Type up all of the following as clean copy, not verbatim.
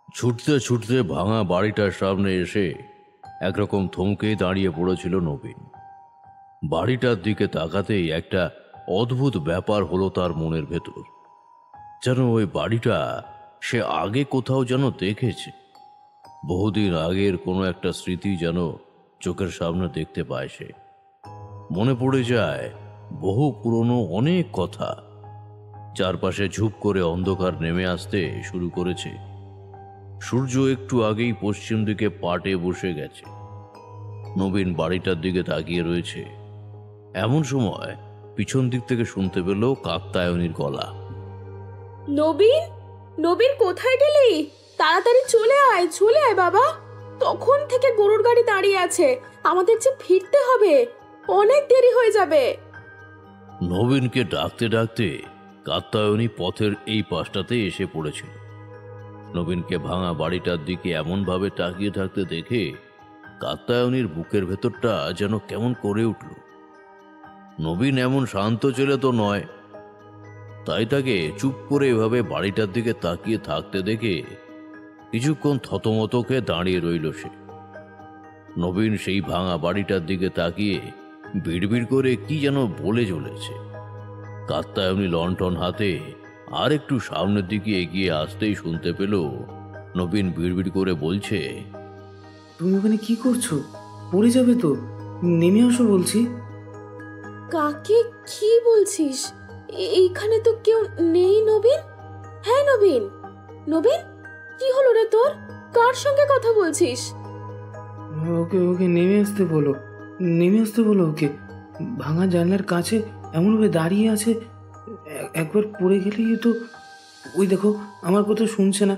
ছুটতে ছুটতে ভাঙা বাড়িটার সামনে এসে একরকম থমকে দাঁড়িয়ে পড়েছিল নবীন। বাড়িটার দিকে তাকাতেই একটা অদ্ভুত ব্যাপার হলো তার মনের ভেতর। যেন ওই বাড়িটা সে আগে কোথাও যেন দেখেছে। বহুদিন আগের কোনো একটা স্মৃতি যেন চোখের সামনে দেখতে পায় সে। মনে পড়ে যায় বহু পুরনো অনেক কথা। চারপাশে ঝুপ করে অন্ধকার নেমে আসতে শুরু করেছে। সূর্য একটু আগেই পশ্চিম দিকে পাটে বসে গেছে। নবীন বাড়িটার দিকে তাকিয়ে রয়েছে। এমন সময় পিছন দিক থেকে শুনতে পেল কাকতায়নীর গলা। নবীন, নবীন কোথায় গেলি? তাড়াতাড়ি চলে আয়, চলে আয় বাবা। তখন থেকে গরুর গাড়ি দাঁড়িয়ে আছে, আমাদের যে ফিরতে হবে, অনেক দেরি হয়ে যাবে। নবীনকে ডাকতে ডাকতে কাকতায়নী পথের এই পাশটাতে এসে পড়েছিল। নবীনকে ভাঙা বাড়িটার দিকে এমন ভাবে তাকিয়ে থাকতে দেখে কাকতায়নীর বুকের ভেতরটা যেন কেমন করে উঠল। নবীন এমন শান্ত ছেলে তো নয়, তাই তাকে চুপ করে এভাবে বাড়িটার দিকে তাকিয়ে থাকতে দেখে কিছুক্ষণ থতমতকে দাঁড়িয়ে রইল সে। নবীন সেই ভাঙা বাড়িটার দিকে তাকিয়ে বিড়বিড় করে কি যেন বলে চলেছে। কাকতায়নী লণ্ঠন হাতে আর একটু সামনের দিকে এগিয়ে আসতেই শুনতে পেল নবীন বিড়বিড় করে বলছে, তুমি ওখানে কি করছো? পড়ে যাবে তো, নেমে আসো বলছি। কাকে কি বলছিস? এইখানে তো কেউ নেই নবীন। হ্যাঁ নবীন, নবীন কি হলো রে তোর? কার সঙ্গে কথা বলছিস? ওকে ওকে নেমে আসতে বলো, নেমে আসতে বলো ওকে। ভাঙা জানলার কাছে এমনভাবে দাঁড়িয়ে আছে, একবার পড়ে গেলেই তো। ওই দেখো, আমার কথা শুনছে না।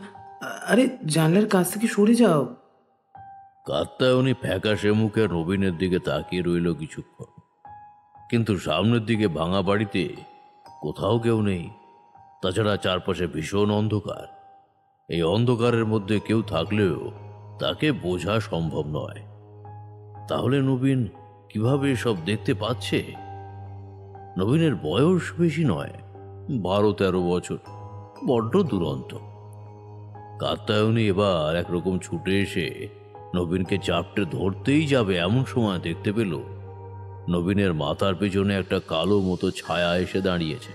আরে জানলার কাছ থেকে সরে যাও। কাকতায়নী ফ্যাকাশে মুখে নবীনের দিকে তাকিয়ে রইল কিছুক্ষণ, কিন্তু সামনের দিকে ভাঙা বাড়িতে কোথাও কেউ নেই। তাছাড়া চারপাশে ভীষণ অন্ধকার। এই অন্ধকারের মধ্যে কেউ থাকলেও তাকে বোঝা সম্ভব নয়। তাহলে নবীন কিভাবে সব দেখতে পাচ্ছে? নবীনের বয়স বেশি নয়, 12-13 বছর, বড্ড দুরন্ত। কাকতায়নী এবার একরকম ছুটে এসে নবীনকে চাপটে ধরতেই যাবে, এমন সময় দেখতে পেল নবীনের মাথার পেছনে একটা কালো মতো ছায়া এসে দাঁড়িয়েছে।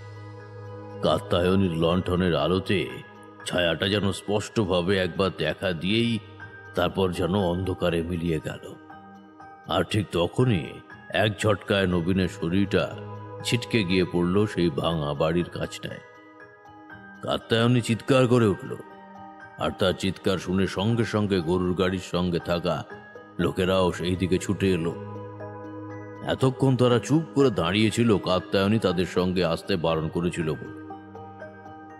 কাকতায়নীর লণ্ঠনের আলোতে ছায়াটা যেন স্পষ্টভাবে একবার দেখা দিয়েই তারপর যেন অন্ধকারে মিলিয়ে গেল। আর ঠিক তখনই এক ঝটকায় নবীনের শরীরটা ছিটকে গিয়ে পড়ল সেই ভাঙা বাড়ির কাছটায়। কাকতায়নী চিৎকার করে উঠল, আর তার চিৎকার শুনে সঙ্গে সঙ্গে গরুর গাড়ির সঙ্গে থাকা লোকেরাও সেই দিকে ছুটে এলো। এতক্ষণ তারা চুপ করে দাঁড়িয়েছিল কাকতায়নী তাদের সঙ্গে আসতে বারণ করেছিল বলে,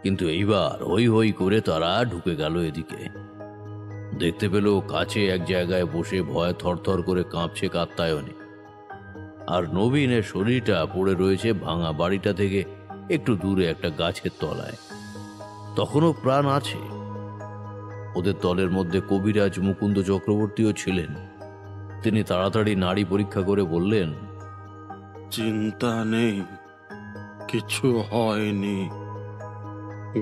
কিন্তু এইবার হই হই করে তারা ঢুকে গেল এদিকে। দেখতে পেল কাছে এক জায়গায় বসে ভয়ে থরথর করে কাঁপছে কাকতায়নী, আর নবীনের শরীরটা পড়ে রয়েছে ভাঙা বাড়িটা থেকে একটু দূরে একটা গাছের তলায়। তখনও প্রাণ আছে। ওদের দলের মধ্যে কবিরাজ মুকুন্দ চক্রবর্তীও ছিলেন। তিনি তাড়াতাড়ি নাড়ি পরীক্ষা করে বললেন, চিন্তা নেই, কিছু হয়নি,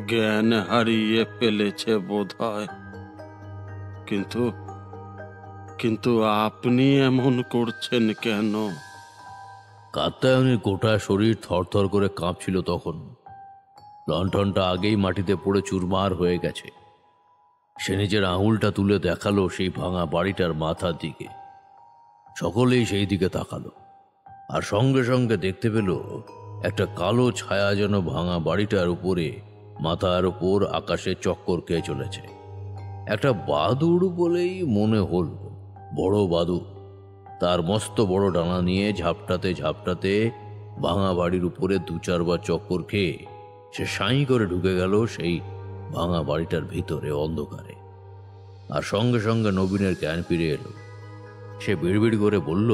জ্ঞান হারিয়ে ফেলেছে বোধহয়। কিন্তু কিন্তু আপনি এমন করছেন কেন? কাকতায়নীর গোটা শরীর থরথর করে কাঁপছিল তখন। লণ্ঠনটা আগেই মাটিতে পড়ে চুরমার হয়ে গেছে। সে নিজের আঙুলটা তুলে দেখালো সেই ভাঙা বাড়িটার মাথার দিকে। সকলেই সেই দিকে তাকালো, আর সঙ্গে সঙ্গে দেখতে পেল একটা কালো ছায়া যেন ভাঙা বাড়িটার উপরে, মাথার উপর আকাশে চক্কর খেয়ে চলেছে। একটা বাদুড় বলেই মনে হল, বড় বাদুড়। তার মস্ত বড় ডানা নিয়ে ঝাপটাতে ঝাপটাতে ভাঙা বাড়ির উপরে 2-4 বার চক্কর খেয়ে সে সাঁই করে ঢুকে গেল সেই ভাঙা বাড়িটার ভিতরে অন্ধকারে। আর সঙ্গে সঙ্গে নবীনের জ্ঞান ফিরে এলো। সে বিড়বিড় করে বলল,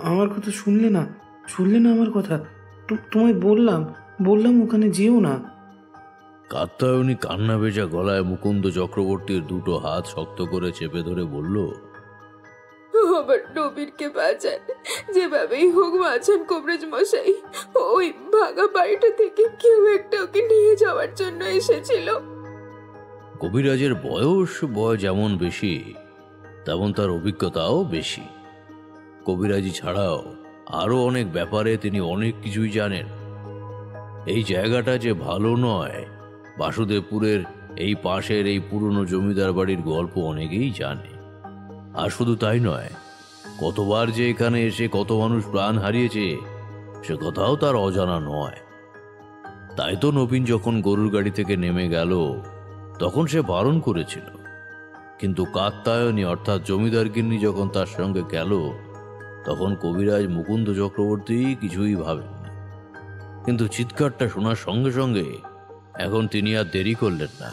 আমার কথা শুনলে না, শুনলে না আমার কথা? তোমায় বললাম বললাম ওখানে যেও না। কাকতায়নী কান্না ভেজা গলায় মুকুন্দ চক্রবর্তীর দুটো হাত শক্ত করে চেপে ধরে বলল, আমার নবীনকে বাঁচান, যেভাবেই হোক বাঁচান কবিরাজ মশাই। ওই ভাঙা বাড়িটা থেকে কেউ একটা ওকে নিয়ে যাওয়ার জন্য এসেছিল। কবিরাজের বয়স যেমন বেশি, তেমন তার অভিজ্ঞতাও বেশি। কবিরাজি ছাড়াও আরও অনেক ব্যাপারে তিনি অনেক কিছুই জানেন। এই জায়গাটা যে ভালো নয়, বাসুদেবপুরের এই পাশের এই পুরনো জমিদার বাড়ির গল্প অনেকেই জানে। আর শুধু তাই নয়, কতবার যে এখানে এসে কত মানুষ প্রাণ হারিয়েছে সে কথাও তার অজানা নয়। তাই তো নবীন যখন গরুর গাড়ি থেকে নেমে গেল তখন সে বারণ করেছিল, কিন্তু কাত্যায়নী অর্থাৎ জমিদার গিন্নি যখন তার সঙ্গে গেল তখন কবিরাজ মুকুন্দ চক্রবর্তী কিছুই ভাবেননি। কিন্তু চিৎকারটা শোনার সঙ্গে সঙ্গে এখন তিনি আর দেরি করলেন না।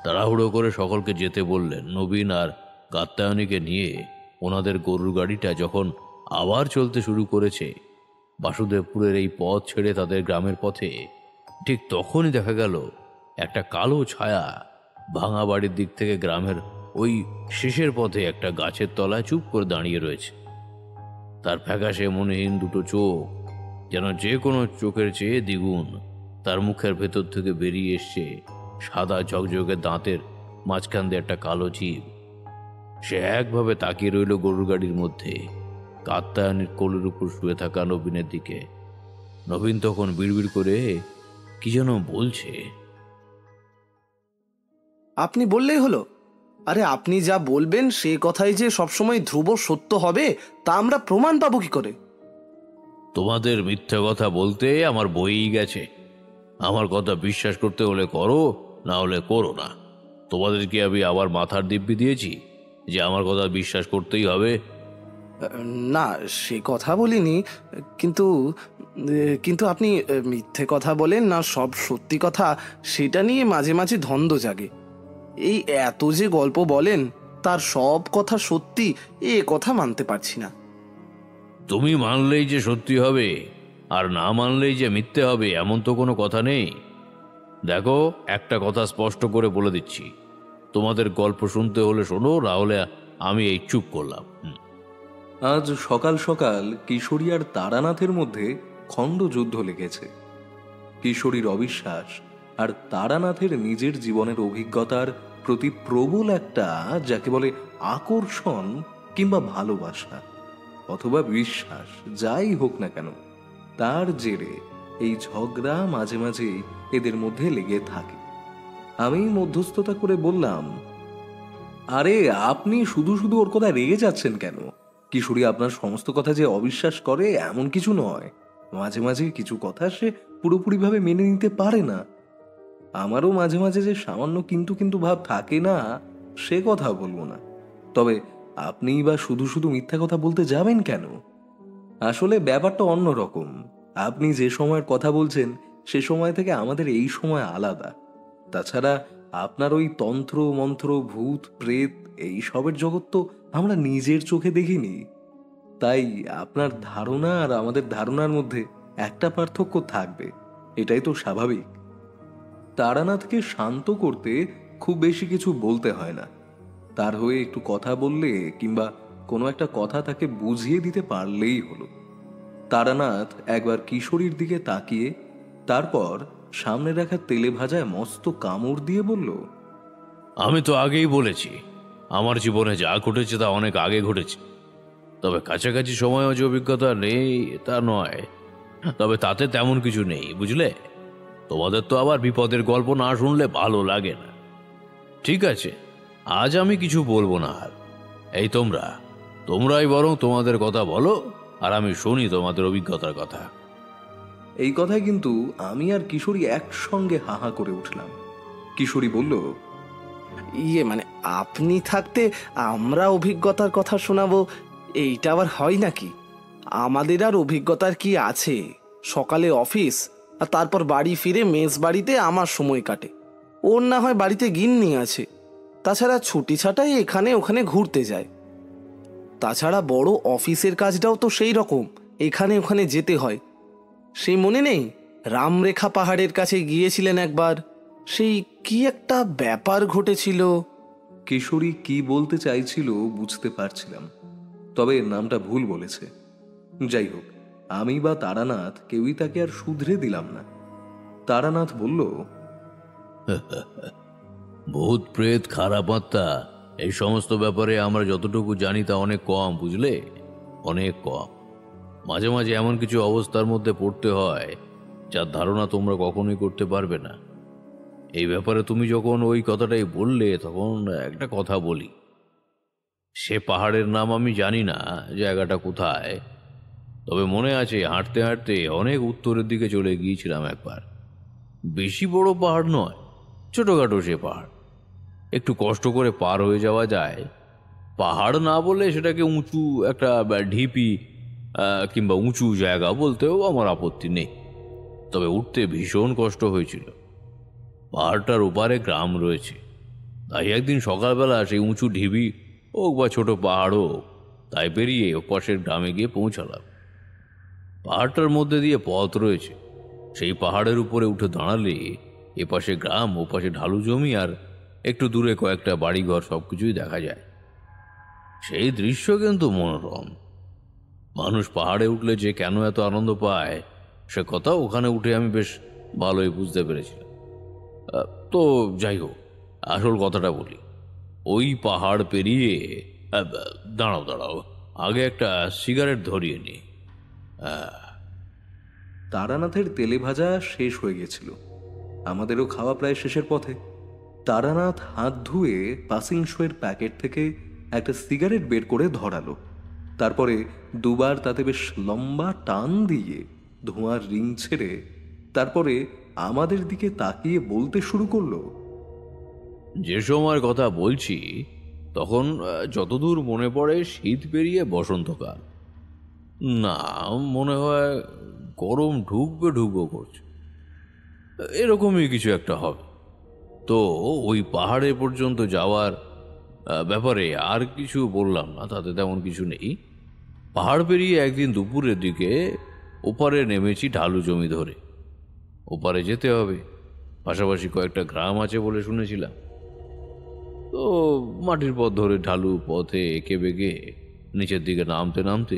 তাড়াহুড়ো করে সকলকে যেতে বললেন। নবীন আর কাত্যায়নীকে নিয়ে ওনাদের গরুর গাড়িটা যখন আবার চলতে শুরু করেছে বাসুদেবপুরের এই পথ ছেড়ে তাদের গ্রামের পথে, ঠিক তখনই দেখা গেল একটা কালো ছায়া ভাঙা বাড়ির দিক থেকে গ্রামের ওই শেষের পথে একটা গাছের তলায় চুপ করে দাঁড়িয়ে রয়েছে। তার ফ্যাকাশে মনেহীন দুটো চোখ যেন যে কোনো চোখের চেয়ে দ্বিগুণ। তার মুখের ভেতর থেকে বেরিয়ে এসছে সাদা ঝকঝকে দাঁতের মাঝখান দিয়ে একটা কালো জীব। সে একভাবে তাকিয়ে রইল গরুর গাড়ির মধ্যে কাত্যায়নীর কোলের উপর শুয়ে থাকা নবীনের দিকে। নবীন তখন বিড়বিড় করে কি যেন বলছে। আপনি বললেই হলো। আরে আপনি যা বলবেন সে কথাই যে সবসময় ধ্রুব সত্য হবে তা আমরা প্রমাণ পাবো কি করে? তোমাদের মিথ্যা কথা বলতে আমার বইই গেছে। আমার কথা বিশ্বাস করতে হলে করো, না হলে করো না। তোমাদেরকে আমি আবার মাথার দিব্যি দিয়েছি যে আমার কথা বিশ্বাস করতেই হবে? না, সে কথা বলিনি, কিন্তু কিন্তু আপনি মিথ্যে কথা বলেন না সব সত্যি কথা, সেটা নিয়ে মাঝে মাঝে ধন্দ জাগে। এই এত যে গল্প বলেন তার সব কথা সত্যি, এ কথা মানতে পারছি না। তুমি মানলেই যে সত্যি হবে আর না মানলেই যে মিথ্যে হবে এমন তো কোনো কথা নেই। দেখো, একটা কথা স্পষ্ট করে বলে দিচ্ছি, তোমাদের গল্প শুনতে হলে শোনো, না হলে আমি এই চুপ করলাম। আজ সকাল সকাল কিশোরী আর তারানাথের মধ্যে খণ্ডযুদ্ধ লেগেছে। কিশোরীর অবিশ্বাস আর তারানাথের নিজের জীবনের অভিজ্ঞতার প্রতি প্রবল একটা, যাকে বলে আকর্ষণ কিংবা ভালোবাসা অথবা বিশ্বাস, যাই হোক না কেন, তার জেরে এই ঝগড়া মাঝে মাঝে এদের মধ্যে লেগে থাকে। আমি মধ্যস্থতা করে বললাম, আরে আপনি শুধু শুধু ওর কথা রেগে যাচ্ছেন কেন? কিশোরী আপনার সমস্ত কথা যে অবিশ্বাস করে এমন কিছু নয়। মাঝে মাঝে কিছু কথা সে পুরোপুরিভাবে মেনে নিতে পারে না। আমারও মাঝে মাঝে যে সামান্য কিন্তু কিন্তু ভাব থাকে না, সে কথা বলবো না। তবে আপনিই বা শুধু শুধু মিথ্যা কথা বলতে যাবেন কেন? আসলে ব্যাপারটা অন্যরকম। আপনি যে সময়ের কথা বলছেন সে সময় থেকে আমাদের এই সময় আলাদা। তাছাড়া আপনার ওই তন্ত্র মন্ত্র, ভূত প্রেত এই সবের জগৎ তো আমরা নিজের চোখে দেখিনি। তাই আপনার ধারণা আর আমাদের ধারণার মধ্যে একটা পার্থক্য থাকবে, এটাই তো স্বাভাবিক। তারানাথকে শান্ত করতে খুব বেশি কিছু বলতে হয় না। তার হয়ে একটু কথা বললে কিংবা কোনো একটা কথা তাকে বুঝিয়ে দিতে পারলেই হলো। তারানাথ একবার কিশোরীর দিকে তাকিয়ে তারপর সামনে রাখা তেলে ভাজায় মস্ত কামড় দিয়ে বলল, আমি তো আগেই বলেছি, আমার জীবনে যা ঘটেছে তা অনেক আগে ঘটেছে। তবে কাছাকাছি সময়ও যে অভিজ্ঞতা নেই তা নয়, তবে তাতে তেমন কিছু নেই, বুঝলে? তোমাদের তো আবার বিপদের গল্প না শুনলে ভালো লাগে না। ঠিক আছে, আজ আমি কিছু বলবো না। আর এই তোমরাই বরং তোমাদের কথা বলো, আর আমি শুনি তোমাদের অভিজ্ঞতার কথা। এই কথায় কিন্তু আমি আর কিশোরী একসঙ্গে হাহা করে উঠলাম। কিশোরী বলল, মানে আপনি থাকতে আমরা অভিজ্ঞতার কথা শোনাবো, এইটা আবার হয় নাকি? আমাদের আর অভিজ্ঞতার কি আছে? সকালে অফিস আর তারপর বাড়ি ফিরে মেস বাড়িতে আমার সময় কাটে। ওর না হয় বাড়িতে গিন্নি আছে, তাছাড়া ছুটি ছাটাই এখানে ওখানে ঘুরতে যায়। তাছাড়া বড় অফিসের কাজটাও তো সেই রকম, এখানে ওখানে যেতে হয়। সেই মনে নেই রামরেখা পাহাড়ের কাছে গিয়েছিলেন একবার, সেই কি একটা ব্যাপার ঘটেছিল। কিশোরী কি বলতে চাইছিল বুঝতে পারছিলাম, তবে নামটা ভুল বলেছে। যাই হোক, আমি বা তারানাথ কেউই তাকে আর শুধরে দিলাম না। তারানাথ বলল, ভূত প্রেত খারাপ আত্মা এই সমস্ত ব্যাপারে আমরা যতটুকু জানি তা অনেক কম, বুঝলে, অনেক কম। মাঝে মাঝে এমন কিছু অবস্থার মধ্যে পড়তে হয় যার ধারণা তোমরা কখনোই করতে পারবে না। এই ব্যাপারে তুমি যখন ওই কথাটাই বললে তখন একটা কথা বলি। সে পাহাড়ের নাম আমি জানি না, জায়গাটা কোথায়, তবে মনে আছে হাঁটতে হাঁটতে অনেক উত্তরের দিকে চলে গিয়েছিলাম একবার। বেশি বড় পাহাড় নয়, ছোটখাটো সে পাহাড়, একটু কষ্ট করে পার হয়ে যাওয়া যায়। পাহাড় না বলে সেটাকে উঁচু একটা ঢিপি কিংবা উঁচু জায়গা বলতেও আমার আপত্তি নেই, তবে উঠতে ভীষণ কষ্ট হয়েছিল। পাহাড়টার ওপারে গ্রাম রয়েছে, তাই একদিন সকালবেলা সেই উঁচু ঢিবি হোক বা ছোট পাহাড় হোক, তাই পেরিয়ে ওপাশের গ্রামে গিয়ে পৌঁছালাম। পাহাড়টার মধ্যে দিয়ে পথ রয়েছে, সেই পাহাড়ের উপরে উঠে দাঁড়ালে এপাশে গ্রাম, ওপাশে ঢালু জমি, আর একটু দূরে কয়েকটা বাড়িঘর, সবকিছুই দেখা যায়। সেই দৃশ্য কিন্তু মনোরম। মানুষ পাহাড়ে উঠলে যে কেন এত আনন্দ পায় সে কথা ওখানে উঠে আমি বেশ ভালোই বুঝতে পেরেছিলাম। তো যাই হোক, আসল কথাটা বলি। ওই পাহাড় পেরিয়ে দাঁড়াও দাঁড়াও, আগে একটা সিগারেট ধরিয়ে নি। তারানাথের তেলে ভাজা শেষ হয়ে গেছিল, আমাদেরও খাওয়া প্রায় শেষের পথে। তারানাথ হাত ধুয়ে পাসিং শোয়ের প্যাকেট থেকে একটা সিগারেট বের করে ধরালো, তারপরে দুবার তাতে বেশ লম্বা টান দিয়ে ধোঁয়ার রিং ছেড়ে তারপরে আমাদের দিকে তাকিয়ে বলতে শুরু করলো, যে সময়ের কথা বলছি তখন যতদূর মনে পড়ে শীত পেরিয়ে বসন্তকাল। না, মনে হয় গরম ঢুকবে ঢুকবো করছে, এরকমই কিছু একটা হবে। তো ওই পাহাড়ে পর্যন্ত যাওয়ার ব্যাপারে আর কিছু বললাম না, তাতে তেমন কিছু নেই। পাহাড় পেরিয়ে একদিন দুপুরের দিকে ওপারে নেমেছি ঢালু জমি ধরে। ওপারে যেতে হবে, পাশাপাশি কয়েকটা গ্রাম আছে বলে শুনেছিলাম। তো মাটির পথ ধরে ঢালু পথে এঁকে বেঁকে নিচের দিকে নামতে নামতে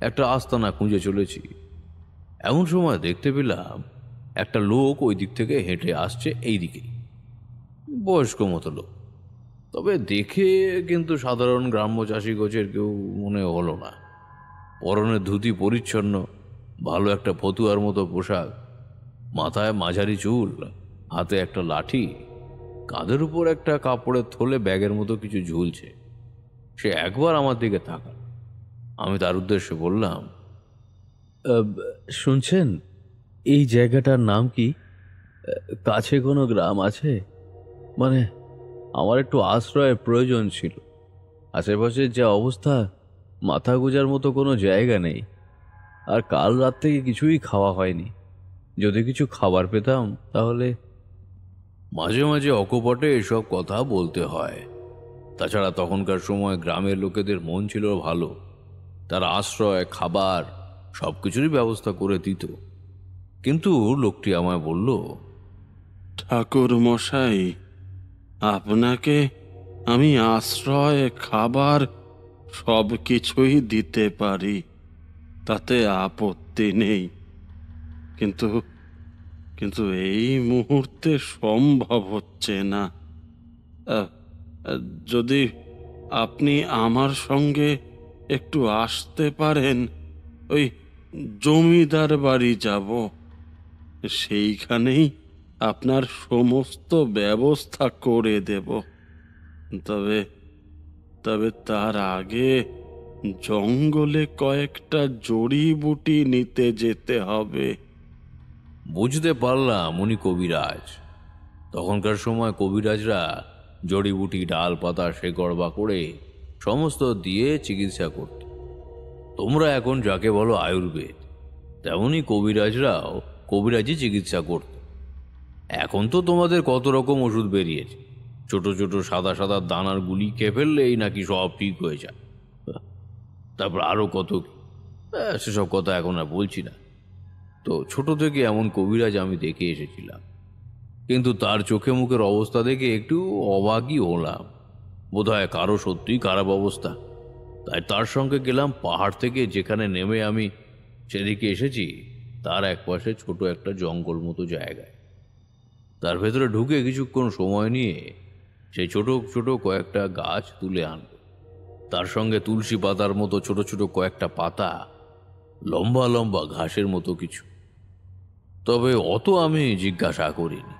একটা আস্তানা খুঁজে চলেছি। এমন সময় দেখতে পেলাম একটা লোক ওই দিক থেকে হেঁটে আসছে এই দিকে, বয়স্ক মতো লোক, তবে দেখে কিন্তু সাধারণ গ্রাম্য চাষি গোছের কেউ মনে হলো না। পরনে ধুতি পরিচ্ছন্ন, ভালো একটা ফতুয়ার মতো পোশাক, মাথায় মাঝারি চুল, হাতে একটা লাঠি, কাঁধের উপর একটা কাপড়ের থলে ব্যাগের মতো কিছু ঝুলছে। সে একবার আমার দিকে তাকাল। আমি তার উদ্দেশ্যে বললাম, শুনছেন এই জায়গাটার নাম কি? কাছে কোনো গ্রাম আছে? মানে আমার একটু আশ্রয়ের প্রয়োজন ছিল। আশেপাশের যা অবস্থা, মাথা গোজার মতো কোনো জায়গা নেই, আর কাল রাত থেকে কিছুই খাওয়া হয়নি। যদি কিছু খাবার পেতাম তাহলে। মাঝে মাঝে অকপটে এসব কথা বলতে হয়। তাছাড়া তখনকার সময় গ্রামের লোকেদের মন ছিল ভালো, তারা আশ্রয়, খাবার সব কিছুরই ব্যবস্থা করে দিত। কিন্তু লোকটি আমায় বলল, ঠাকুর মশাই, আপনাকে আমি আশ্রয়, খাবার সব কিছুই দিতে পারি, তাতে আপত্তি নেই, কিন্তু কিন্তু এই মুহূর্তে সম্ভব হচ্ছে না। যদি আপনি আমার সঙ্গে একটু আসতে পারেন, ওই জমিদার বাড়ি যাব, সেইখানেই আপনার সমস্ত ব্যবস্থা করে দেব। তবে তবে তার আগে জঙ্গলে কয়েকটা জড়িবুটি নিতে যেতে হবে। বুঝতে পারলাম উনি কবিরাজ। তখনকার সময় কবিরাজরা জড়িবুটি, ডাল পাতা শেকড় বা করে সমস্ত দিয়ে চিকিৎসা করত। তোমরা এখন যাকে বলো আয়ুর্বেদ, তেমনি কবিরাজরাও কবিরাজি চিকিৎসা করত। এখন তো তোমাদের কত রকম ওষুধ বেরিয়েছে, ছোট ছোট সাদা সাদা দানার গুলি খেয়ে ফেললেই নাকি সব ঠিক হয়ে যায়। তারপর আরো কত কি, সেসব কথা এখন আর বলছি না। তো ছোট থেকে এমন কবিরাজ আমি দেখে এসেছিলাম, কিন্তু তার চোখে মুখের অবস্থা দেখে একটু অবাকই হলাম। বোধহয় কারো সত্যিই খারাপ অবস্থা, তাই তার সঙ্গে গেলাম। পাহাড় থেকে যেখানে নেমে আমি সেদিকে এসেছি তার একপাশে ছোট একটা জঙ্গল মতো জায়গায়। তার ভেতরে ঢুকে কিছুক্ষণ সময় নিয়ে সেই ছোট ছোট কয়েকটা গাছ তুলে আনল। তার সঙ্গে তুলসী পাতার মতো ছোট ছোট কয়েকটা পাতা, লম্বা লম্বা ঘাসের মতো কিছু। তবে অত আমি জিজ্ঞাসা করিনি।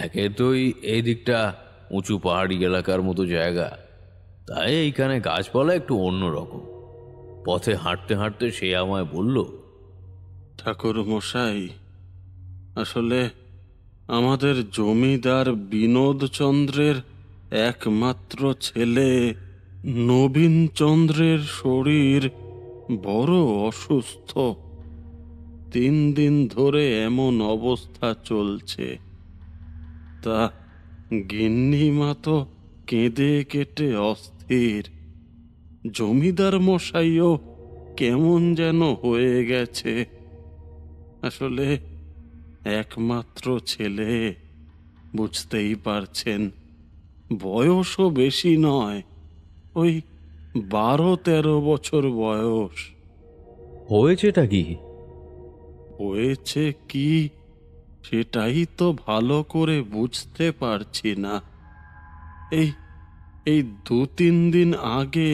একে তোই এই দিকটা উঁচু পাহাড়ি এলাকার মতো জায়গা, তাই এইখানে গাছপালা একটু অন্যরকম। পথে হাঁটতে হাঁটতে সে আমায় বলল, ঠাকুর মশাই, আসলে আমাদের জমিদার বিনোদচন্দ্রের একমাত্র ছেলে নবীনচন্দ্রের শরীর বড় অসুস্থ। 3 দিন ধরে এমন অবস্থা চলছে। তা গিন্নিমা তো কেঁদে কেটে অস্থির। জমিদার মশাইও কেমন যেন হয়ে গেছে। আসলে একমাত্র ছেলে, বুঝতেই পারছেন, বয়সও বেশি নয়, ওই 12-13 বছর বয়স। হয়েছেটা কি? হয়েছে কি সেটাই তো ভালো করে বুঝতে পারছি না। এই এই 2-3 দিন আগে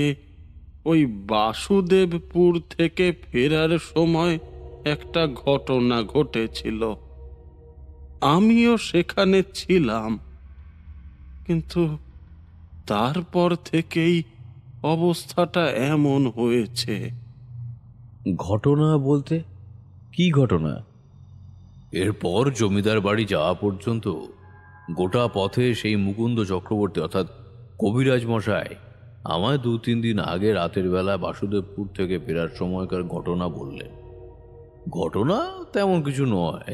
ওই বাসুদেবপুর থেকে ফেরার সময় একটা ঘটনা ঘটেছিল। আমিও সেখানে ছিলাম, কিন্তু তারপর থেকেই অবস্থাটা এমন হয়েছে। ঘটনা বলতে কি ঘটনা? এরপর জমিদার বাড়ি যাওয়া পর্যন্ত গোটা পথে সেই মুকুন্দ চক্রবর্তী অর্থাৎ কবিরাজ মশাই আমায় 2-3 দিন আগে রাতের বেলা বাসুদেবপুর থেকে ফেরার সময়কার ঘটনা বললেন। ঘটনা তেমন কিছু নয়।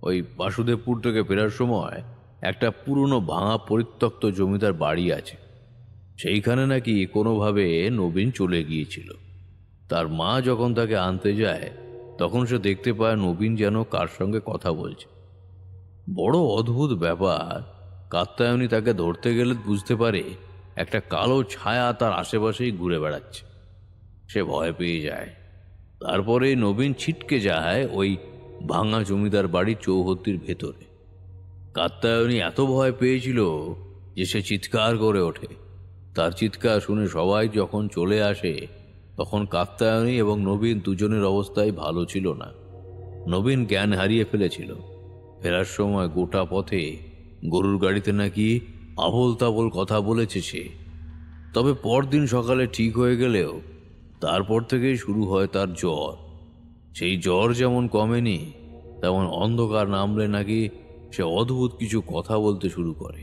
ওই বাসুদেবপুর থেকে ফেরার সময় একটা পুরনো ভাঙা পরিত্যক্ত জমিদার বাড়ি আছে, সেইখানে নাকি কোনোভাবে নবীন চলে গিয়েছিল। তার মা যখন তাকে আনতে যায় তখন সে দেখতে পায় নবীন যেন কার সঙ্গে কথা বলছে। বড় অদ্ভুত ব্যাপার। কাত্যায়নী তাকে ধরতে গেলে বুঝতে পারে একটা কালো ছায়া তার আশেপাশেই ঘুরে বেড়াচ্ছে। সে ভয় পেয়ে যায়। তারপরে নবীন ছিটকে যায় ওই ভাঙা জমিদার বাড়ির চৌহদ্দির ভেতরে। কাত্যায়নী এত ভয় পেয়েছিল যে সে চিৎকার করে ওঠে। তার চিৎকার শুনে সবাই যখন চলে আসে তখন কাত্যায়নী এবং নবীন দুজনের অবস্থাই ভালো ছিল না। নবীন জ্ঞান হারিয়ে ফেলেছিল। ফেরার সময় গোটা পথে গরুর গাড়িতে নাকি আবোল তাবোল কথা বলেছে সে। তবে পরদিন সকালে ঠিক হয়ে গেলেও তারপর থেকেই শুরু হয় তার জ্বর। সেই জ্বর যেমন কমেনি, তেমন অন্ধকার নামলে নাকি সে অদ্ভুত কিছু কথা বলতে শুরু করে।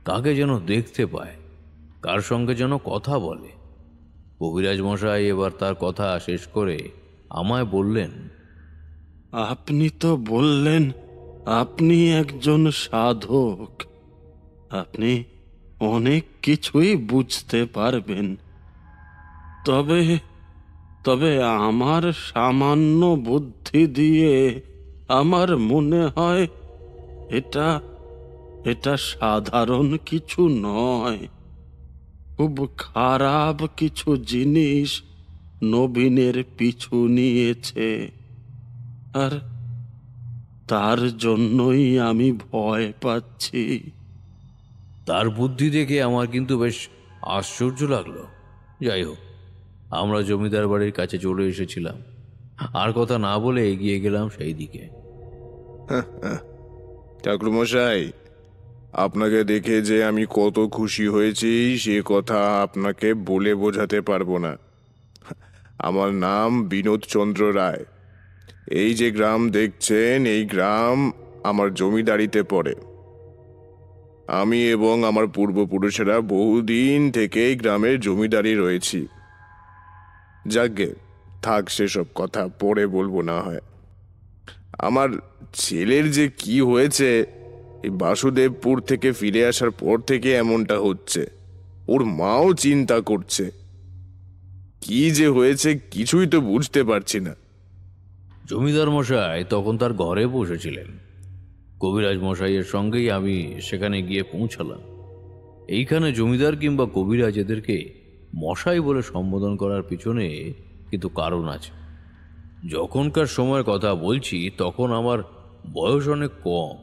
কাকে যেন দেখতে পায়, কার সঙ্গে যেন কথা বলে। কবিরাজ মশাই এবার তার কথা শেষ করে আমায় বললেন, আপনি তো বললেন আপনি একজন সাধক, আপনি অনেক কিছুই বুঝতে পারবেন। তবে তবে আমার সামান্য বুদ্ধি দিয়ে আমার মনে হয় এটা এটা সাধারণ কিছু নয়। খুব খারাপ কিছু জিনিস নবীনের পিছু নিয়েছে, আর তার জন্যই আমি ভয় পাচ্ছি। তার বুদ্ধি দেখে আমার কিন্তু বেশ আশ্চর্য লাগলো। যাই হোক, আমরা জমিদার বাড়ির কাছে চলে এসেছিলাম। আর কথা না বলে এগিয়ে গেলাম সেই দিকে। ঠাকুরমশাই, আপনাকে দেখে যে আমি কত খুশি হয়েছি সে কথা আপনাকে বলে বোঝাতে পারবো না। আমার নাম বিনোদচন্দ্র রায়। এই যে গ্রাম দেখছেন, এই গ্রাম আমার জমিদারিতে পড়ে। আমি এবং আমার পূর্বপুরুষেরা বহুদিন থেকে এই গ্রামের জমিদারি রয়েছি। যাকগে, থাক সেসব কথা, পরে বলবো না হয়। আমার ছেলের যে কি হয়েছে, এই বাসুদেবপুর থেকে ফিরে আসার পর থেকে এমনটা হচ্ছে। ওর মাও চিন্তা করছে। কি যে হয়েছে কিছুই তো বুঝতে পারছি না। জমিদার মশাই তখন তার ঘরে বসেছিলেন। কবিরাজ মশাইয়ের সঙ্গেই আমি সেখানে গিয়ে পৌঁছালাম। এইখানে জমিদার কিংবা কবিরাজ এদেরকে মশাই বলে সম্বোধন করার পিছনে কিন্তু কারণ আছে। যখনকার সময়ের কথা বলছি, তখন আমার বয়স অনেক কম।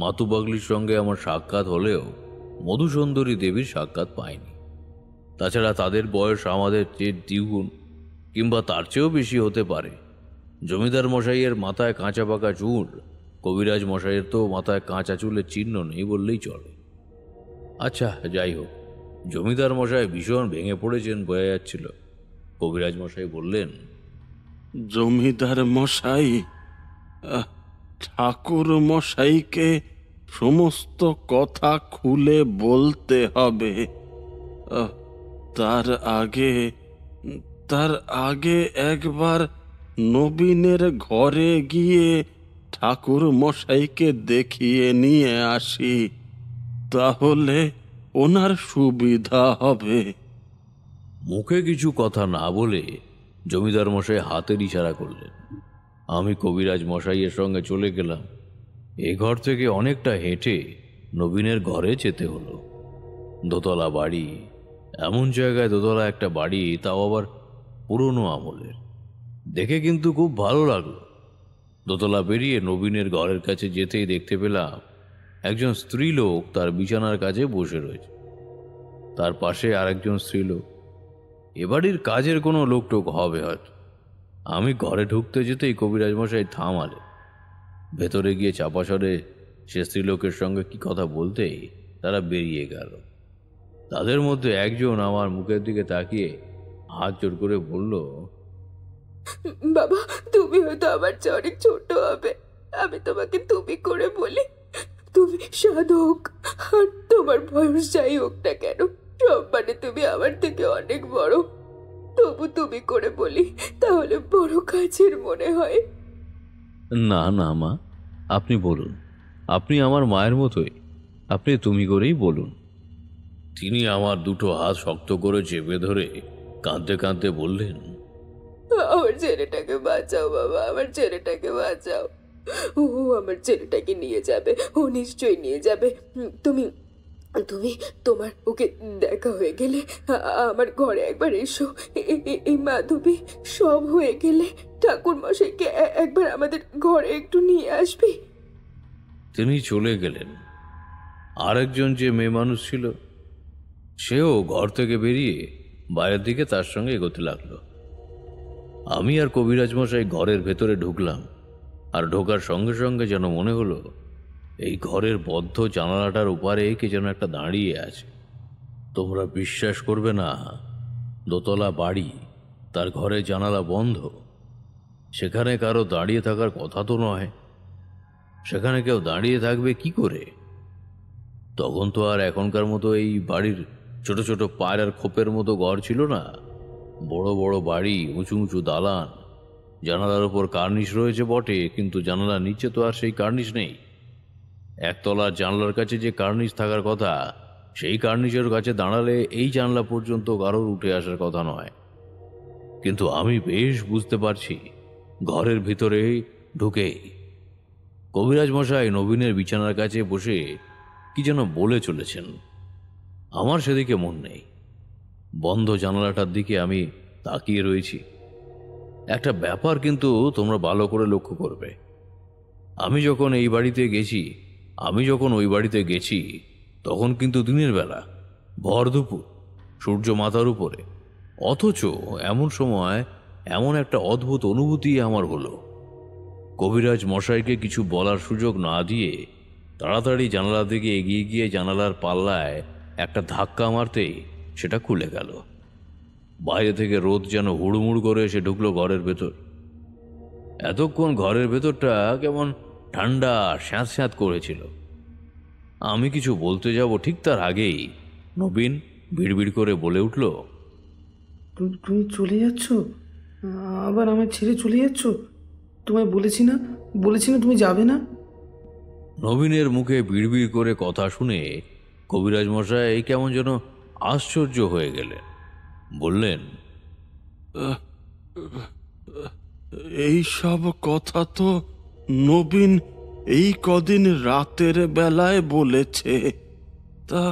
মাতুবাগলির সঙ্গে আমার সাক্ষাৎ হলেও মধুসুন্দরী দেবীর সাক্ষাৎ পাইনি। তাছাড়া তাদের বয়স আমাদের চেয়ে দ্বিগুণ কিংবা তার চেয়েও বেশি হতে পারে। জমিদার মশাইয়ের মাথায় কাঁচা পাকা চুল, কবিরাজ মশাইয়ের তো মাথায় কাঁচা চুলের চিহ্ন নেই বললেই চলে। আচ্ছা, যাই হোক, জমিদার মশাই ভীষণ ভেঙে পড়েছেন বোঝা যাচ্ছিল। কবিরাজ মশাই বললেন, জমিদার মশাই, ঠাকুর মশাইকে সমস্ত কথা খুলে বলতে হবে। তার আগে তার আগে একবার নবীনের ঘরে গিয়ে ঠাকুর মশাইকে দেখিয়ে নিয়ে আসি, তাহলে ওনার সুবিধা হবে। মুখে কিছু কথা না বলে জমিদার মশাই হাতের ইশারা করলেন। আমি কবিরাজ মশাইয়ের সঙ্গে চলে গেলাম। এ ঘর থেকে অনেকটা হেঁটে নবীনের ঘরে যেতে হলো। দোতলা বাড়ি, এমন জায়গায় দোতলা একটা বাড়ি, তাও আবার পুরনো আমলের। দেখে কিন্তু খুব ভালো লাগলো। দোতলা পেরিয়ে নবীনের ঘরের কাছে যেতেই দেখতে পেলাম একজন স্ত্রীলোক তার বিছানার কাছে বসে রয়েছে। তার পাশে আরেকজন স্ত্রীলোক। এ বাড়ির কাজের কোনো লোকটোক হবে হয়তো। আমি ঘরে ঢুকতে যেতেই কবিরাজ মশাই থামালে। ভেতরে গিয়ে চাপা স্বরে সে স্ত্রীলোকের সঙ্গে কি কথা বলতেই তারা বেরিয়ে গেল। তাদের মধ্যে একজন আমার মুখের দিকে তাকিয়ে হাত জোর করে বলল, বাবা, তুমি হয়তো আমার চেয়ে অনেক ছোট হবে, আমি তোমাকে তুমি করে বলি। তুমি সাধক, আর তোমার বয়স যাই হোক না কেন, সম্মানে তুমি আমার থেকে অনেক বড়। তবু তুমি করে বলি, তাহলে বড় কাছের মনে হয়। না না মা, আপনি বলুন। আপনি আমার মায়ের মতোই, আপনি তুমি করেই বলুন। তিনি আমার দুটো হাত শক্ত করে চেপে ধরে কাঁদতে কাঁদতে বললেন, আমার ছেলেটাকে বাঁচাও বাবা, আমার ছেলেটাকে বাঁচাও। ও আমার ছেলেটাকে নিয়ে যাবে, ও নিশ্চয়ই নিয়ে যাবে। তুমি তুমি তোমার ওকে দেখা হয়ে গেলে আমার ঘরে একবার এসো। এই মাধবী সব হয়ে গেলে ঠাকুর মশাইকে একবার আমাদের ঘরে একটু নিয়ে আসবি। তিনি চলে গেলেন। আরেকজন যে মেয়ে মানুষ ছিল, সেও ঘর থেকে বেরিয়ে বাইরের দিকে তার সঙ্গে এগোতে লাগলো। আমি আর কবিরাজ মশাই ঘরের ভেতরে ঢুকলাম। আর ঢোকার সঙ্গে সঙ্গে যেন মনে হলো এই ঘরের বদ্ধ জানালাটার ওপারে কে যেন একটা দাঁড়িয়ে আছে। তোমরা বিশ্বাস করবে না, দোতলা বাড়ি, তার ঘরে জানালা বন্ধ। সেখানে কারো দাঁড়িয়ে থাকার কথা তো নয়। সেখানে কেউ দাঁড়িয়ে থাকবে কি করে? তখন তো আর এখনকার মতো এই বাড়ির ছোট ছোট পায়রার খোপের মতো ঘর ছিল না। বড় বড় বাড়ি, উঁচু উঁচু দালান, জানালার উপর কার্নিশ রয়েছে বটে, কিন্তু জানালার নিচে তো আর সেই কার্নিশ নেই। একতলার জানলার কাছে যে কার্নিশ থাকার কথা, সেই কার্নিশের কাছে দাঁড়ালে এই জানলা পর্যন্ত কারোর উঠে আসার কথা নয়। কিন্তু আমি বেশ বুঝতে পারছি ঘরের ভিতরে ঢুকেই কবিরাজ মশাই নবীনের বিছানার কাছে বসে কি যেন বলে চলেছেন। আমার সেদিকে মন নেই। বন্ধ জানালাটার দিকে আমি তাকিয়ে রয়েছি। একটা ব্যাপার কিন্তু তোমরা ভালো করে লক্ষ্য করবে। আমি যখন ওই বাড়িতে গেছি তখন কিন্তু দিনের বেলা, ভর দুপুর, সূর্য মাথার উপরে। অথচ এমন সময় এমন একটা অদ্ভুত অনুভূতি আমার হলো। কবিরাজ মশাইকে কিছু বলার সুযোগ না দিয়ে তাড়াতাড়ি জানালার দিকে এগিয়ে গিয়ে জানালার পাল্লায় একটা ধাক্কা মারতেই সেটা খুলে গেল। বাইরে থেকে রোদ যেন হুড়মুড় করে এসে ঢুকলো ঘরের ভেতর। এতক্ষণ ঘরের ভেতরটা কেমন ঠান্ডা স্যাঁত স্যাঁত করেছিল। আমি কিছু বলতে যাব ঠিক তার আগেই নবীন বিড়বিড় করে বলে উঠল, তুমি চলে যাচ্ছ? আবার আমায় ছেড়ে চলে যাচ্ছ? তোমায় বলেছি না তুমি যাবে না? নবীনের মুখে বিড়বিড় করে কথা শুনে কবিরাজ মশাই কেমন যেন আশ্চর্য হয়ে গেলেন। বললেন, এই সব কথা তো নবীন এই কদিন রাতের বেলায় বলেছে, তা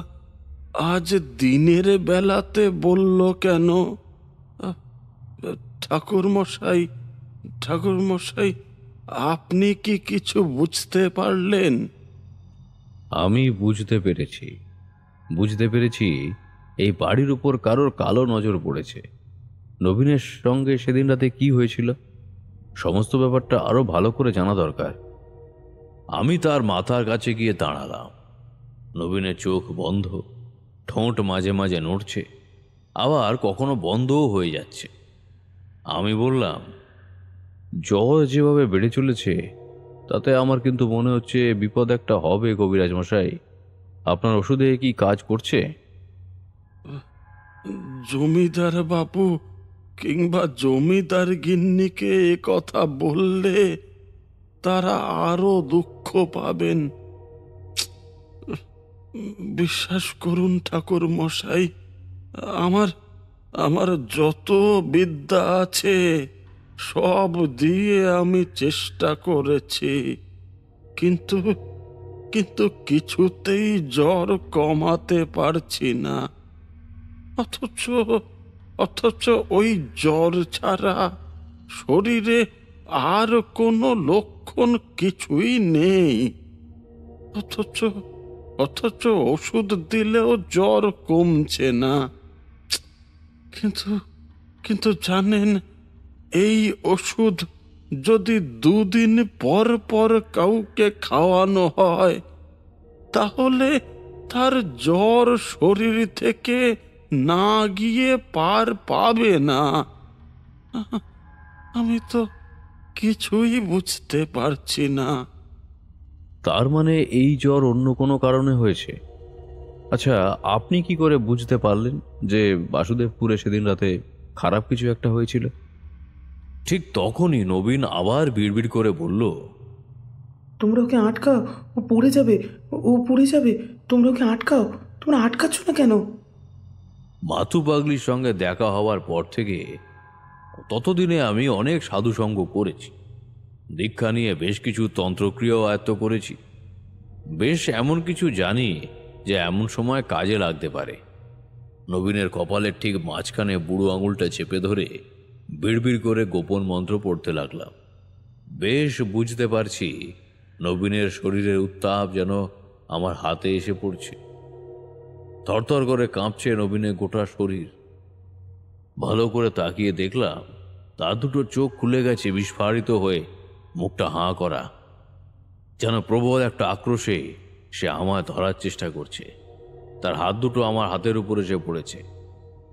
আজ দিনের বেলাতে বলল কেন? ঠাকুর মশাই আপনি কি কিছু বুঝতে পারলেন? আমি বুঝতে পেরেছি এই বাড়ির উপর কারোর কালো নজর পড়েছে। নবীনের সঙ্গে সেদিন রাতে কি হয়েছিল সমস্ত ব্যাপারটা আরো ভালো করে জানা দরকার। আমি তার মাথার কাছে গিয়ে দাঁড়ালাম। নবীনের চোখ বন্ধ, ঠোঁট মাঝে মাঝে নড়ছে, আবার কখনো বন্ধও হয়ে যাচ্ছে। আমি বললাম, জ্বর যেভাবে বেড়ে চলেছে তাতে আমার কিন্তু মনে হচ্ছে বিপদ একটা হবে কবিরাজ মশাই। আপনার ওষুধে কি কাজ করছে? জমিদার বাবু কিংবা জমিদার গিন্নিকে এ কথা বললে তারা আরো দুঃখ পাবেন। বিশ্বাস করুন ঠাকুর মশাই, আমার আমার যত বিদ্যা আছে সব দিয়ে আমি চেষ্টা করেছি, কিন্তু কিন্তু কিছুতেই জ্বর কমাতে পারছি না। অথচ অথচ ওই জ্বর ছাড়া শরীরে আর কোনো লক্ষণ কিছুই নেই। অথচ অথচ ওষুধ দিলেও জ্বর কমছে না। কিন্তু কিন্তু জানেন, এই ওষুধ যদি 2 দিন পর পর কাউকে খাওয়ানো হয় তাহলে তার জ্বর শরীর থেকে না গিয়ে পার পাবে না। আমি তো কিছুই বুঝতে পারছি না। তার মানে এই জ্বর অন্য কোনো কারণে হয়েছে? আচ্ছা, আপনি কি করে বুঝতে পারলেন যে বাসুদেবপুরে সেদিন রাতে খারাপ কিছু একটা হয়েছিল? ঠিক তখনই নবীন আবার বিড়বিড় করে বলল, তোমরা ওকে আটকাও, ও পড়ে যাবে, ও পড়ে যাবে। তোমরা ওকে আটকাও, তোমরা আটকাচ্ছ না কেন? মাথু পাগলির সঙ্গে দেখা হওয়ার পর থেকে ততদিনে আমি অনেক সাধুসঙ্গ করেছি, দীক্ষা নিয়ে বেশ কিছু তন্ত্রক্রিয়াও আয়ত্ত করেছি। বেশ এমন কিছু জানি যে এমন সময় কাজে লাগতে পারে। নবীনের কপালের ঠিক মাঝখানে বুড়ো আঙুলটা চেপে ধরে বিড়বিড় করে গোপন মন্ত্র পড়তে লাগলাম। বেশ বুঝতে পারছি নবীনের শরীরের উত্তাপ যেন আমার হাতে এসে পড়ছে। থরথর করে কাঁপছে নবীনের গোটা শরীর। ভালো করে তাকিয়ে দেখলাম তার দুটো চোখ খুলে গেছে বিস্ফারিত হয়ে, মুখটা হাঁ করা, যেন প্রবল একটা আক্রোশে সে আমায় ধরার চেষ্টা করছে। তার হাত দুটো আমার হাতের উপরে এসে পড়েছে,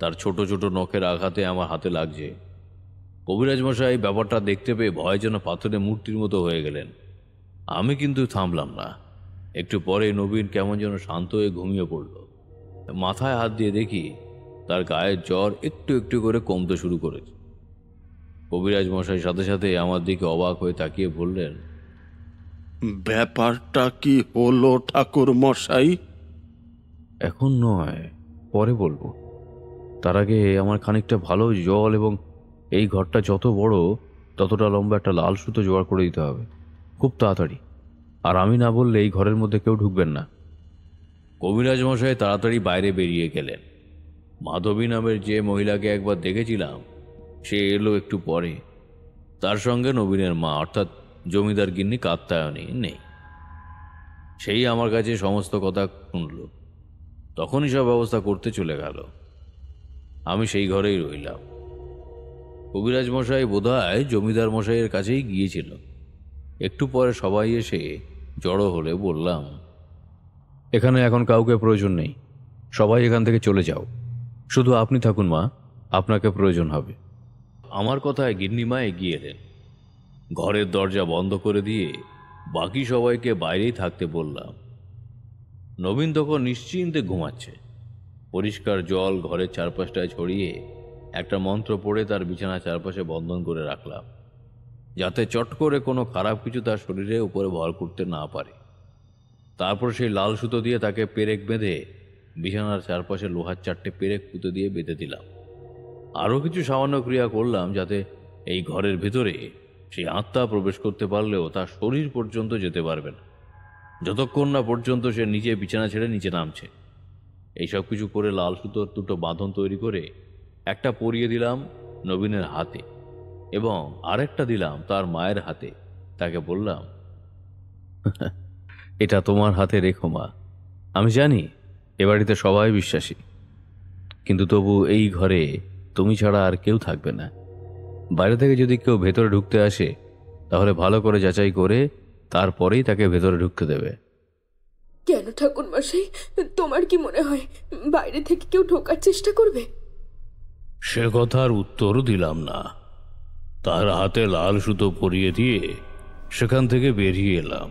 তার ছোট ছোট নখের আঘাতে আমার হাতে লাগছে। কবিরাজ মশাই ব্যাপারটা দেখতে পেয়ে ভয় যেন পাথরের মূর্তির মতো হয়ে গেলেন। আমি কিন্তু থামলাম না। একটু পরে নবীন কেমন যেন শান্ত হয়ে ঘুমিয়ে পড়ল। মাথায় হাত দিয়ে দেখি তার গায়ের জ্বর একটু একটু করে কমতে শুরু করেছে। কবিরাজ মশাই সাথে সাথে আমার দিকে অবাক হয়ে তাকিয়ে বললেন, ব্যাপারটা কি হলো ঠাকুর মশাই? এখন নয়, পরে বলবো। তার আগে আমার খানিকটা ভালো জল এবং এই ঘরটা যত বড় ততটা লম্বা একটা লাল সুতো জোগাড় করে দিতে হবে, খুব তাড়াতাড়ি। আর আমি না বললে এই ঘরের মধ্যে কেউ ঢুকবেন না। কবিরাজ মশাই তাড়াতাড়ি বাইরে বেরিয়ে গেলেন। মাধবী নামের যে মহিলাকে একবার দেখেছিলাম সে এলো একটু পরে। তার সঙ্গে নবীনের মা অর্থাৎ জমিদার গিন্নি কাত্যায়নী নেই। সেই আমার কাছে সমস্ত কথা শুনল, তখনই সব ব্যবস্থা করতে চলে গেল। আমি সেই ঘরেই রইলাম। কবিরাজ মশাই বোধহয় জমিদার মশাইয়ের কাছেই গিয়েছিল। একটু পরে সবাই এসে জড়ো হলে বললাম, এখানে এখন কাউকে প্রয়োজন নেই, সবাই এখান থেকে চলে যাও। শুধু আপনি থাকুন মা, আপনাকে প্রয়োজন হবে। আমার কথায় গিন্নিমা এগিয়ে এলেন। ঘরের দরজা বন্ধ করে দিয়ে বাকি সবাইকে বাইরেই থাকতে বললাম। নবীন তখন নিশ্চিন্তে ঘুমাচ্ছে। পরিষ্কার জল ঘরের চারপাশটায় ছড়িয়ে একটা মন্ত্র পড়ে তার বিছানা চারপাশে বন্ধন করে রাখলাম, যাতে চট করে কোনো খারাপ কিছু তার শরীরে উপরে ভর করতে না পারে। তারপর সেই লাল সুতো দিয়ে তাকে পেরেক বেঁধে বিছানার চারপাশে লোহার 4টে পেরেক পুঁতে দিয়ে বেঁধে দিলাম। আরও কিছু সামান্য ক্রিয়া করলাম যাতে এই ঘরের ভিতরে সেই আত্মা প্রবেশ করতে পারলেও তার শরীর পর্যন্ত যেতে পারবে না, যতক্ষণ না পর্যন্ত সে নিজে বিছানা ছেড়ে নিচে নামছে। এইসব কিছু করে লাল সুতোর দুটো বাঁধন তৈরি করে একটা পরিয়ে দিলাম নবীনের হাতে এবং আরেকটা দিলাম তার মায়ের হাতে, তাকে বললাম, এটা তোমার হাতে রেখো মা। আমি জানি এ বাড়িতে সবাই বিশ্বাসী, কিন্তু তবু এই ঘরে তুমি ছাড়া আর কেউ থাকবে না। বাইরে থেকে যদি কেউ ভেতরে ঢুকতে আসে তাহলে ভালো করে যাচাই করে তারপরেই তাকে ভেতরে ঢুকতে দেবে। কেন ঠাকুর মশাই, তোমার কি মনে হয় বাইরে থেকে কেউ ঢোকার চেষ্টা করবে? সে কথার উত্তর দিলাম না। তার হাতে লাল সুতো পরিয়ে দিয়ে সেখান থেকে বেরিয়ে এলাম।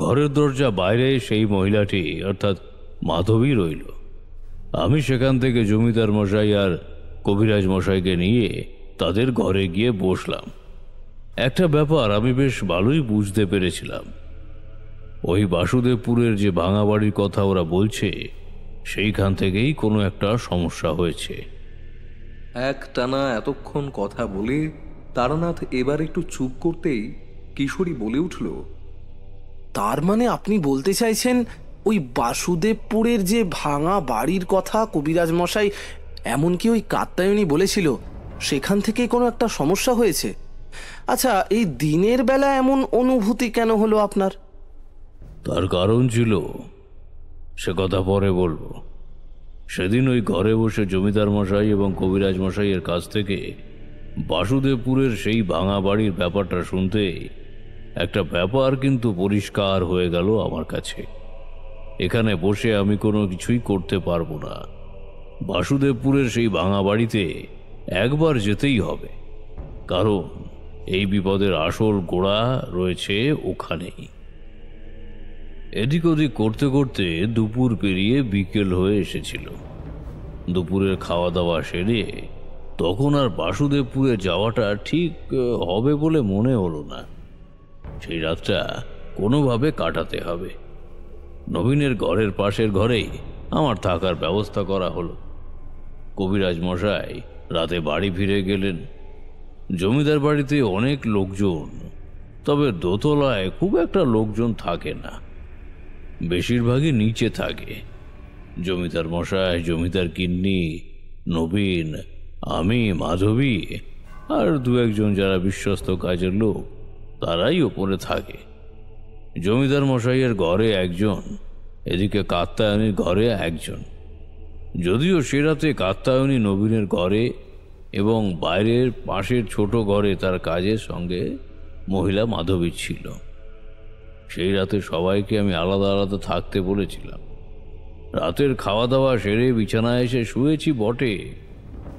ঘরের দরজা বাইরে সেই মহিলাটি অর্থাৎ মাধবী রইল। আমি সেখান থেকে জমিদার মশাই আর কবিরাজ মশাইকে নিয়ে তাদের ঘরে গিয়ে বসলাম। একটা ব্যাপার আমি বেশ ভালোই বুঝতে পেরেছিলাম। ওই বাসুদেবপুরের যে ভাঙা বাড়ির কথা ওরা বলছে, সেইখান থেকেই কোনো একটা সমস্যা হয়েছে। একটানা এতক্ষণ কথা বলে তারানাথ এবার একটু চুপ করতেই কিশোরী বলে উঠল, তার মানে আপনি বলতে চাইছেন ওই বাসুদেবপুরের যে ভাঙা বাড়ির কথা কবিরাজ মশাই এমনকি ওই কাত্যায়নী বলেছিল, সেখান থেকেই কোনো একটা সমস্যা হয়েছে? আচ্ছা, এই দিনের বেলা এমন অনুভূতি কেন হলো আপনার? তার কারণ ছিল, সে কথা পরে বলবো। সেদিন ওই ঘরে বসে জমিদার মশাই এবং কবিরাজ মশাইয়ের কাছ থেকে বাসুদেবপুরের সেই ভাঙা বাড়ির ব্যাপারটা শুনতে একটা ব্যাপার কিন্তু পরিষ্কার হয়ে গেল আমার কাছে। এখানে বসে আমি কোনো কিছুই করতে পারবো না। বাসুদেবপুরের সেই ভাঙা বাড়িতে একবার যেতেই হবে, কারণ এই বিপদের আসল গোড়া রয়েছে ওখানেই। এদিক ওদিক করতে করতে দুপুর পেরিয়ে বিকেল হয়ে এসেছিল। দুপুরের খাওয়া দাওয়া সেরে তখন আর বাসুদেবপুরে যাওয়াটা ঠিক হবে বলে মনে হলো না। সেই রাতটা কোনোভাবে কাটাতে হবে। নবীনের ঘরের পাশের ঘরেই আমার থাকার ব্যবস্থা করা হলো। কবিরাজ মশাই রাতে বাড়ি ফিরে গেলেন। জমিদার বাড়িতে অনেক লোকজন, তবে দোতলায় খুব একটা লোকজন থাকে না, বেশিরভাগই নিচে থাকে। জমিদার মশাই, জমিদার গিন্নি, নবীন, আমি, মাধবী আর দু একজন যারা বিশ্বস্ত কাজের লোক, তারাই ওপরে থাকে। জমিদার মশাইয়ের ঘরে একজন, এদিকে কাত্যায়নীর ঘরে একজন। যদিও সে রাতে কাত্যায়নী নবীনের ঘরে এবং বাইরের পাশের ছোট ঘরে তার কাজের সঙ্গে মহিলা মাধবী ছিল। সেই রাতে সবাইকে আমি আলাদা আলাদা থাকতে বলেছিলাম। রাতের খাওয়া দাওয়া সেরে বিছানায় এসে শুয়েছি বটে,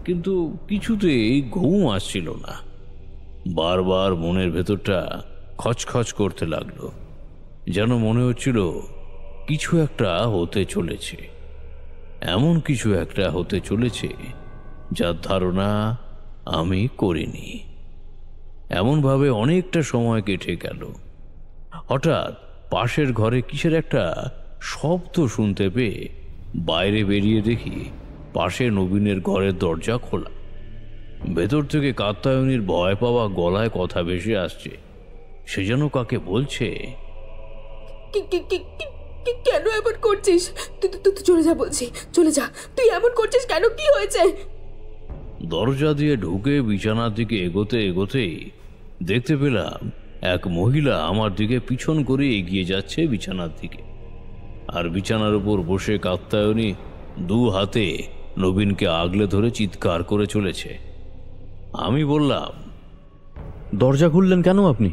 কিন্তু কিছুতেই ঘুম আসছিল না। বারবার মনের ভেতরটা খচখচ করতে লাগলো, যেন মনে হচ্ছিল কিছু একটা হতে চলেছে। এমন কিছু একটা হতে চলেছে যার ধারণা আমি করিনি। এমনভাবে অনেকটা সময় কেটে গেল। হঠাৎ পাশের ঘরে কিসের একটা শব্দ শুনতে পেয়ে বাইরে বেরিয়ে দেখি পাশে নবীনের ঘরের দরজা খোলা। ভেতর থেকে কাত্যায়নীর ভয় পাওয়া গলায় কথা ভেসে আসছে। সে যেন কাকে বলছে, কেন এমন করছিস? তুই চলে যা বলছি, চলে যা। তুই এমন করছিস কেন? কি হয়েছে? দরজা দিয়ে ঢুকে বিছানার দিকে এগোতে এগোতেই দেখতে পেলাম এক মহিলা আমার দিকে পিছন করে এগিয়ে যাচ্ছে বিছানার দিকে। আর বিছানার উপর বসে কাত্যায়নী দু হাতে নবীনকে আগলে ধরে চিৎকার করে চলেছে। আমি বললাম, দরজা খুললেন কেন আপনি?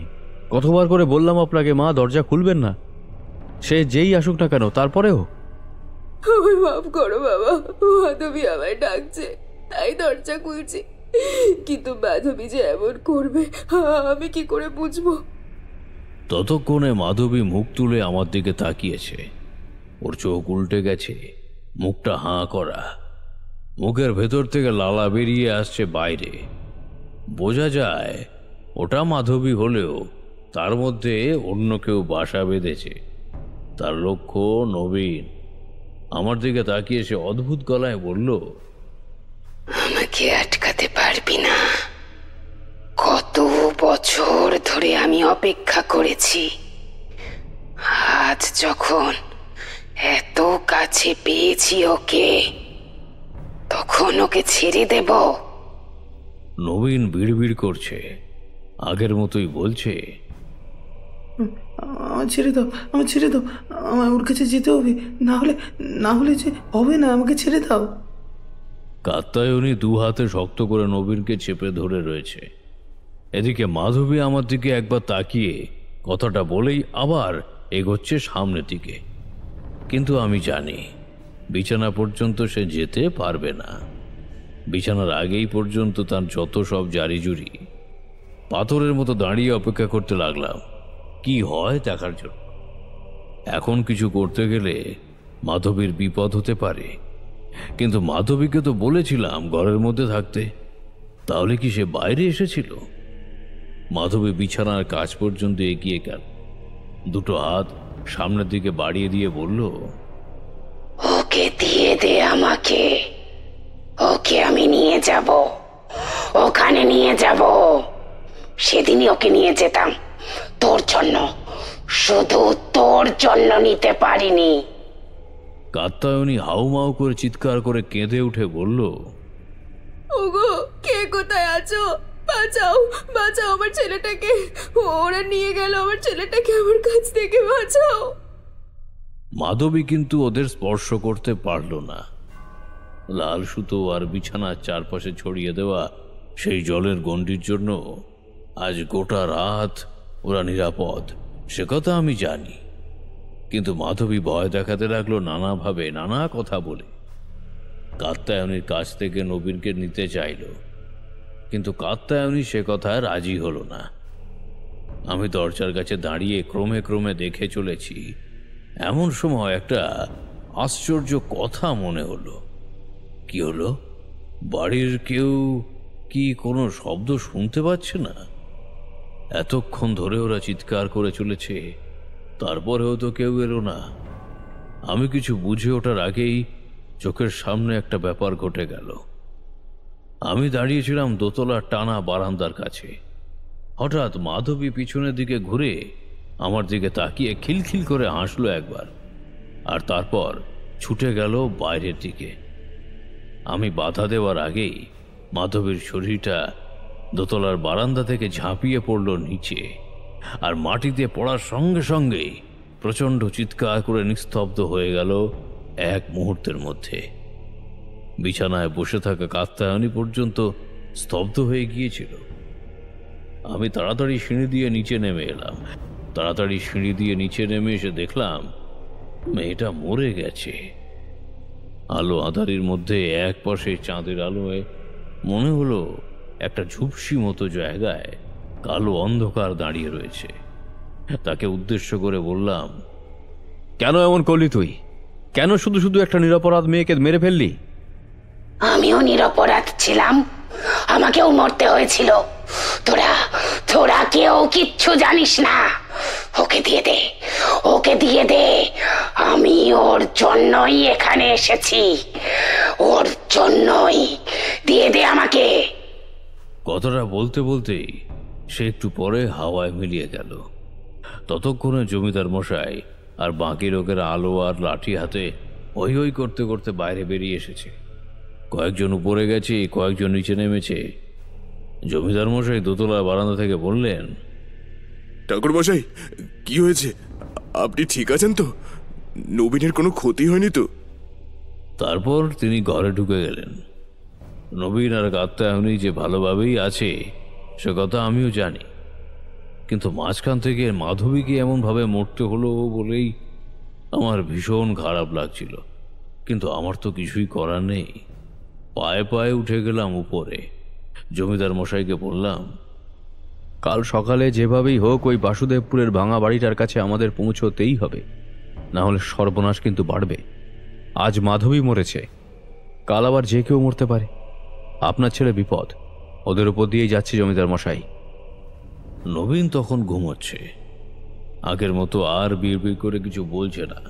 কতবার করে বললাম আপনাকে, মা দরজা খুলবেন না। সে যেই আসুক না কেন, তারপরেও। আমায় মাফ করো বাবা, মাধবী আমায় ডাকছে তাই দরজা খুলছি, কিন্তু মাধবী যে এমন করবে আমি কি করে বুঝবো? ততক্ষণে মাধবী মুখ তুলে আমার দিকে তাকিয়েছে। ওর চোখ উল্টে গেছে, মুখটা হাঁ করা। মুখের ভেতর থেকে লালা বেরিয়ে আসছে বাইরে। বোঝা যায় ওটা মাধবী হলেও তার মধ্যে অন্য কেউ বাসা বেঁধেছে। তার লক্ষ্য নবীন। আমার দিকে তাকিয়ে সে অদ্ভুত গলায় বলল, আমাকে আটকাতে পারবি না। কত বছর ধরে আমি অপেক্ষা করেছি, আজ যখন এত কাছে পেয়েছি ওকে, তখন ওকে ছেড়ে দেব? নবীন বিড়বিড় করছে, আগের মতোই বলছে, আমার ছেড়ে দাও, আমার ছেড়ে দাও, আমার ওর কাছে যেতে হবে, না হলে যে হবে না, আমাকে ছেড়ে দাও। কাত্যায়নী দু হাতে শক্ত করে নবীনকে চেপে ধরে রয়েছে। এদিকে মাধবী আমার দিকে একবার তাকিয়ে কথাটা বলেই আবার এগোচ্ছে সামনের দিকে। কিন্তু আমি জানি বিছানা পর্যন্ত সে যেতে পারবে না। বিছানার আগেই পর্যন্ত তার যত সব জারিজুরি, পাথরের মতো দাঁড়িয়ে অপেক্ষা করতে লাগলাম কি হয় দেখার জন্য। এখন কিছু করতে গেলে মাধবীর বিপদ হতে পারে, কিন্তু মাধবীকে তো বলেছিলাম ঘরের মধ্যে থাকতে, তাহলে কি সে বাইরে এসেছিল? মাধবী বিছানার কাছ পর্যন্ত এগিয়ে গেল, দুটো হাত সামনের দিকে বাড়িয়ে দিয়ে বলল, ওকে দিয়ে দে আমাকে, ওকে আমি নিয়ে যাব, ওখানে নিয়ে যাব। সেদিনই ওকে নিয়ে যেতাম তোর জন্য, শুধু তোর জন্য নিতে পারিনি। কাত্যায়নী হাউমাউ করে চিৎকার করে কেঁদে উঠে বলল, ওগো, কে কোথায় আছো? বাঁচাও, বাঁচাও আমার ছেলেটাকে, ওরা নিয়ে গেল আমার ছেলেটাকে আমার কাছ থেকে, বাঁচাও। মাধবী কিন্তু ওদের স্পর্শ করতে পারল না। লাল সুতো আর বিছানার চারপাশে ছড়িয়ে দেওয়া সেই জলের গণ্ডির জন্য আজ গোটা রাত ওরা নিরাপদ, সে কথা আমি জানি। কিন্তু মাধবী ভয় দেখাতে লাগলো নানাভাবে, নানা কথা বলে। কাত্যায়নীর কাছ থেকে নবীনকে নিতে চাইল, কিন্তু কাত্যায়নী সে কথায় রাজি হলো না। আমি দরজার কাছে দাঁড়িয়ে ক্রমে ক্রমে দেখে চলেছি। এমন সময় একটা আশ্চর্য কথা মনে হলো। কি হলো? বাড়ির কেউ কি কোনো শব্দ শুনতে পাচ্ছে না? এতক্ষণ ধরে ওরা চিৎকার করে চলেছে, তারপরেও তো কেউ এলো না। আমি কিছু বুঝে ওঠার আগেই চোখের সামনে একটা ব্যাপার ঘটে গেল। আমি দাঁড়িয়েছিলাম দোতলার টানা বারান্দার কাছে। হঠাৎ মাধবী পিছনের দিকে ঘুরে আমার দিকে তাকিয়ে খিলখিল করে হাসলো একবার, আর তারপর ছুটে গেল বাইরের দিকে। আমি বাধা দেওয়ার আগেই মাধবীর শরীরটা দোতলার বারান্দা থেকে ঝাঁপিয়ে পড়ল নিচে, আর মাটিতে পড়ার সঙ্গে সঙ্গেই প্রচণ্ড চিৎকার করে নিস্তব্ধ হয়ে গেল এক মুহূর্তের মধ্যে। বিছানায় বসে থাকা কাত্যায়নী পর্যন্ত স্তব্ধ হয়ে গিয়েছিল। আমি তাড়াতাড়ি সিঁড়ি দিয়ে নিচে নেমে এলাম। তাড়াতাড়ি সিঁড়ি দিয়ে নিচে নেমে এসে দেখলাম মেয়েটা মরে গেছে। আলো আঁধারির মধ্যে এক পাশে চাঁদের আলোয় মনে হলো একটা ঝুপসি মতো জায়গায় কালো অন্ধকার দাঁড়িয়ে রয়েছে। তাকে উদ্দেশ্য করে বললাম, কেন এমন করলি তুই? কেন শুধু শুধু একটা নিরপরাধ মেয়েকে মেরে ফেললি? আমিও নিরপরাধ ছিলাম, আমাকেও মরতে হয়েছিল। তোরা তোরা কেউ কিচ্ছু জানিস না। ওকে দিয়ে দে, ওকে দিয়ে দে, আমি ওর জন্যই এখানে এসেছি, ওর জন্যই, দিয়ে দে আমাকে। কথাটা বলতে বলতেই সে একটু পরে হাওয়ায় মিলিয়ে গেল। ততক্ষণে জমিদার মশাই আর বাকি লোকেরা আলো আর লাঠি হাতে হই হই করতে করতে বাইরে বেরিয়ে এসেছে। কয়েকজন উপরে গেছে, কয়েকজন নিচে নেমেছে। জমিদার মশাই দোতলার বারান্দা থেকে বললেন, ঠাকুর মশাই, কি হয়েছে? আপনি ঠিক আছেন তো? নবীনের কোনো ক্ষতি হয়নি তো? তারপর তিনি ঘরে ঢুকে গেলেন। নবীন আর কাত্যায়নী যে ভালোভাবেই আছে সে কথা আমিও জানি, কিন্তু মাঝখান থেকে মাধবীকে এমনভাবে মরতে হলো বলেই আমার ভীষণ খারাপ লাগছিল। কিন্তু আমার তো কিছুই করার নেই। পায়ে পায়ে উঠে গেলাম উপরে। জমিদার মশাইকে বললাম, কাল সকালে যেভাবেই হোক ওই বাসুদেবপুরের ভাঙা বাড়িটার কাছে আমাদের পৌঁছতেই হবে, না হলে সর্বনাশ কিন্তু বাড়বে। আজ মাধবী মরেছে, কাল আবার যে কেউ মরতে পারে। আপনার ছেলে বিপদ, ওদের উপর দিয়েই যাচ্ছে জমিদার মশাই। নবীন তখন ঘুমোচ্ছে। আগের মতো আর বিড়বিড় করে কিছু বলছে না।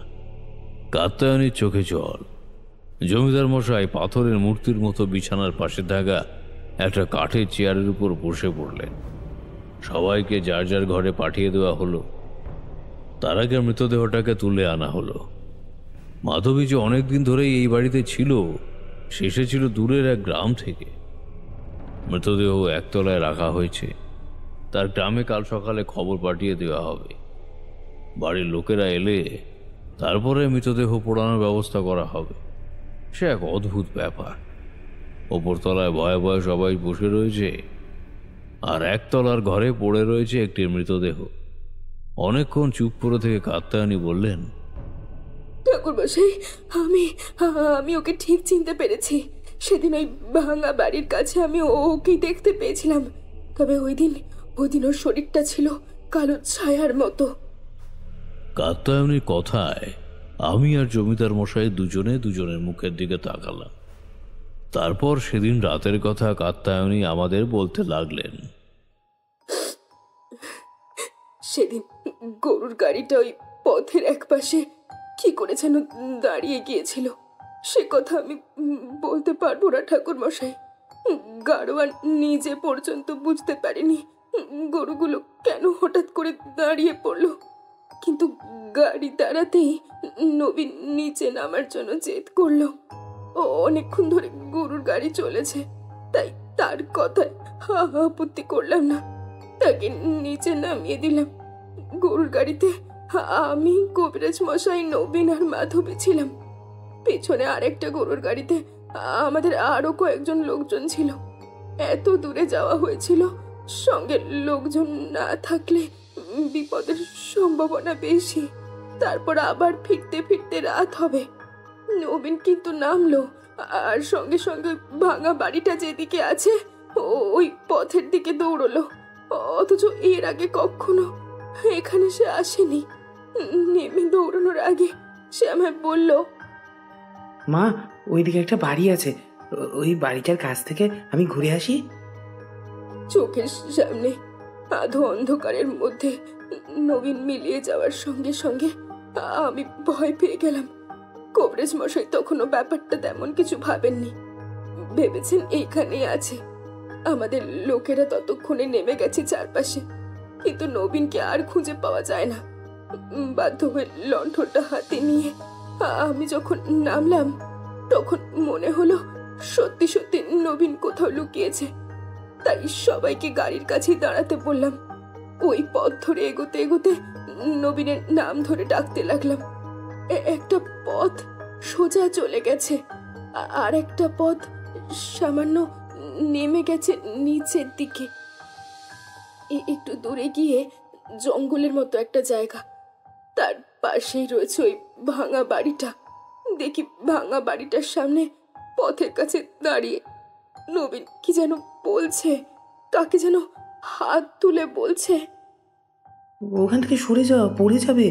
কাত্যায়নীর চোখে জল। জমিদার মশাই পাথরের মূর্তির মতো বিছানার পাশে থাকা একটা কাঠের চেয়ারের উপর বসে পড়লেন। সবাইকে যার যার ঘরে পাঠিয়ে দেওয়া হলো। তার আগে মৃতদেহটাকে তুলে আনা হলো। মাধবী যে অনেকদিন ধরেই এই বাড়িতে ছিল, সে এসেছিল দূরের এক গ্রাম থেকে। মৃতদেহ একতলায় রাখা হয়েছে, তার গ্রামে কাল সকালে খবর পাঠিয়ে দেওয়া হবে। বাড়ির লোকেরা এলে তারপরে মৃতদেহ পোড়ানোর ব্যবস্থা করা হবে। সে এক অদ্ভুত ব্যাপার। ওপরতলায় ভয়ে ভয়ে সবাই বসে রয়েছে, আর একতলার ঘরে পড়ে রয়েছে একটি মৃতদেহ। অনেকক্ষণ চুপ করে থেকে কাত্যায়নী বললেন, ঠাকুরমশাই, আমি আমি ওকে ঠিক চিনতে পেরেছি। সেদিন ওই ভাঙা বাড়ির কাছে আমি ওকেই দেখতে পেয়েছিলাম। তবে ওই দিন ওর শরীরটা ছিল কালো ছায়ার মতো। কাত্যায়নীর কথায় আমি আর জমিদার মশাই দুজনের মুখের দিকে তাকালাম। তারপর সেদিন রাতের কথা কাত্যায়নী আমাদের বলতে লাগলেন। সেদিন গরুর গাড়িটা ওই পথের একপাশে কি করে যেন দাঁড়িয়ে গিয়েছিল। সে কথা আমি বলতে পারবো না ঠাকুরমশাই। গাড়োয়ান নিজে পর্যন্ত বুঝতে পারেনি গরুগুলো কেন হঠাৎ করে দাঁড়িয়ে পড়লো। কিন্তু গাড়ি দাঁড়াতেই নবীন নিচে নামার জন্য জেদ করলো। অনেকক্ষণ ধরে গরুর গাড়ি চলেছে, তাই তার কথায় আপত্তি করলাম না, তাকে নিচে নামিয়ে দিলাম। গরুর গাড়িতে আমি, কবিরাজ মশাই, নবীন আর মাধবী ছিলাম। পেছনে আরেকটা গরুর গাড়িতে আমাদের আরো কয়েকজন লোকজন ছিল। এত দূরে যাওয়া হয়েছিল, সঙ্গে লোকজন না থাকলে বিপদের সম্ভাবনা বেশি। তারপর আবার ফিরতে ফিরতে রাত হবে। নবীন কিন্তু নামলো, আর সঙ্গে সঙ্গে ভাঙা বাড়িটা যেদিকে আছে ওই পথের দিকে দৌড়লো। অথচ এর আগে কখনো এখানে সে আসেনি। নেমে দৌড়ানোর আগে সে আমায় বলল, মা, ওইদিকে একটা বাড়ি আছে, ওই বাড়িটার কাছ থেকে আমি ঘুরে আসি। চোখের সামনে আধো অন্ধকারের মধ্যে নবীন মিলিয়ে যাওয়ার সঙ্গে সঙ্গে আমি ভয় পেয়ে গেলাম। কবিরাজ মশাই তখনও ব্যাপারটা তেমন কিছু ভাবেননি, ভেবেছেন এইখানেই আছে। আমাদের লোকেরা ততক্ষণে নেমে গেছে চারপাশে, কিন্তু নবীনকে আর খুঁজে পাওয়া যায় না। বাধ্য হয়ে লণ্ঠনটা হাতে নিয়ে আমি যখন নামলাম, তখন মনে হলো সত্যি সত্যি নবীন কোথাও লুকিয়েছে। তাই সবাইকে গাড়ির কাছেই দাঁড়াতে বললাম। ওই পথ ধরে এগোতে এগোতে নবীনের নাম ধরে ডাকতে লাগলাম। একটা পথ সোজা চলে গেছে, আর একটা পথ সামান্য নেমে গেছে নিচের দিকে। একটু দূরে গিয়ে জঙ্গলের মতো একটা জায়গা, তার পাশেই রয়েছে ওই ভাঙা বাড়িটা। দেখি ভাঙা বাড়িটার সামনে পথের কাছে দাঁড়িয়ে নবীন কি যেন বলছে, তাকে যেন হাত তুলে বলছে, ওখান থেকে সরে যাও, পড়ে যাবে,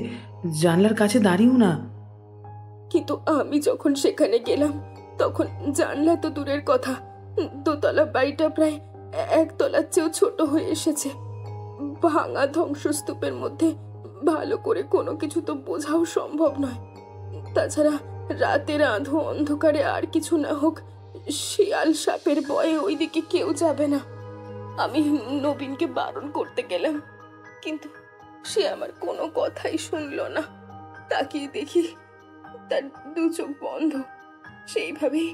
জানলার কাছে দাঁড়িও না। কিন্তু আমি যখন সেখানে গেলাম, তখন জানলা তো দূরের কথা, দোতলা বাড়িটা প্রায় একতলার চেয়েও ছোট হয়ে এসেছে। ভাঙা ধ্বংসস্তূপের মধ্যে ভালো করে কোনো কিছু তো বোঝাও সম্ভব নয়। তাছাড়া রাতের আধো অন্ধকারে আর কিছু না হোক, শিয়াল সাপের ভয়ে ওইদিকে কেউ যাবে না। আমি নবীনকে বারণ করতে গেলাম, কিন্তু সে আমার কোনো কথাই শুনলো না। তাকিয়ে দেখি তার দু চোখ বন্ধ। সেইভাবেই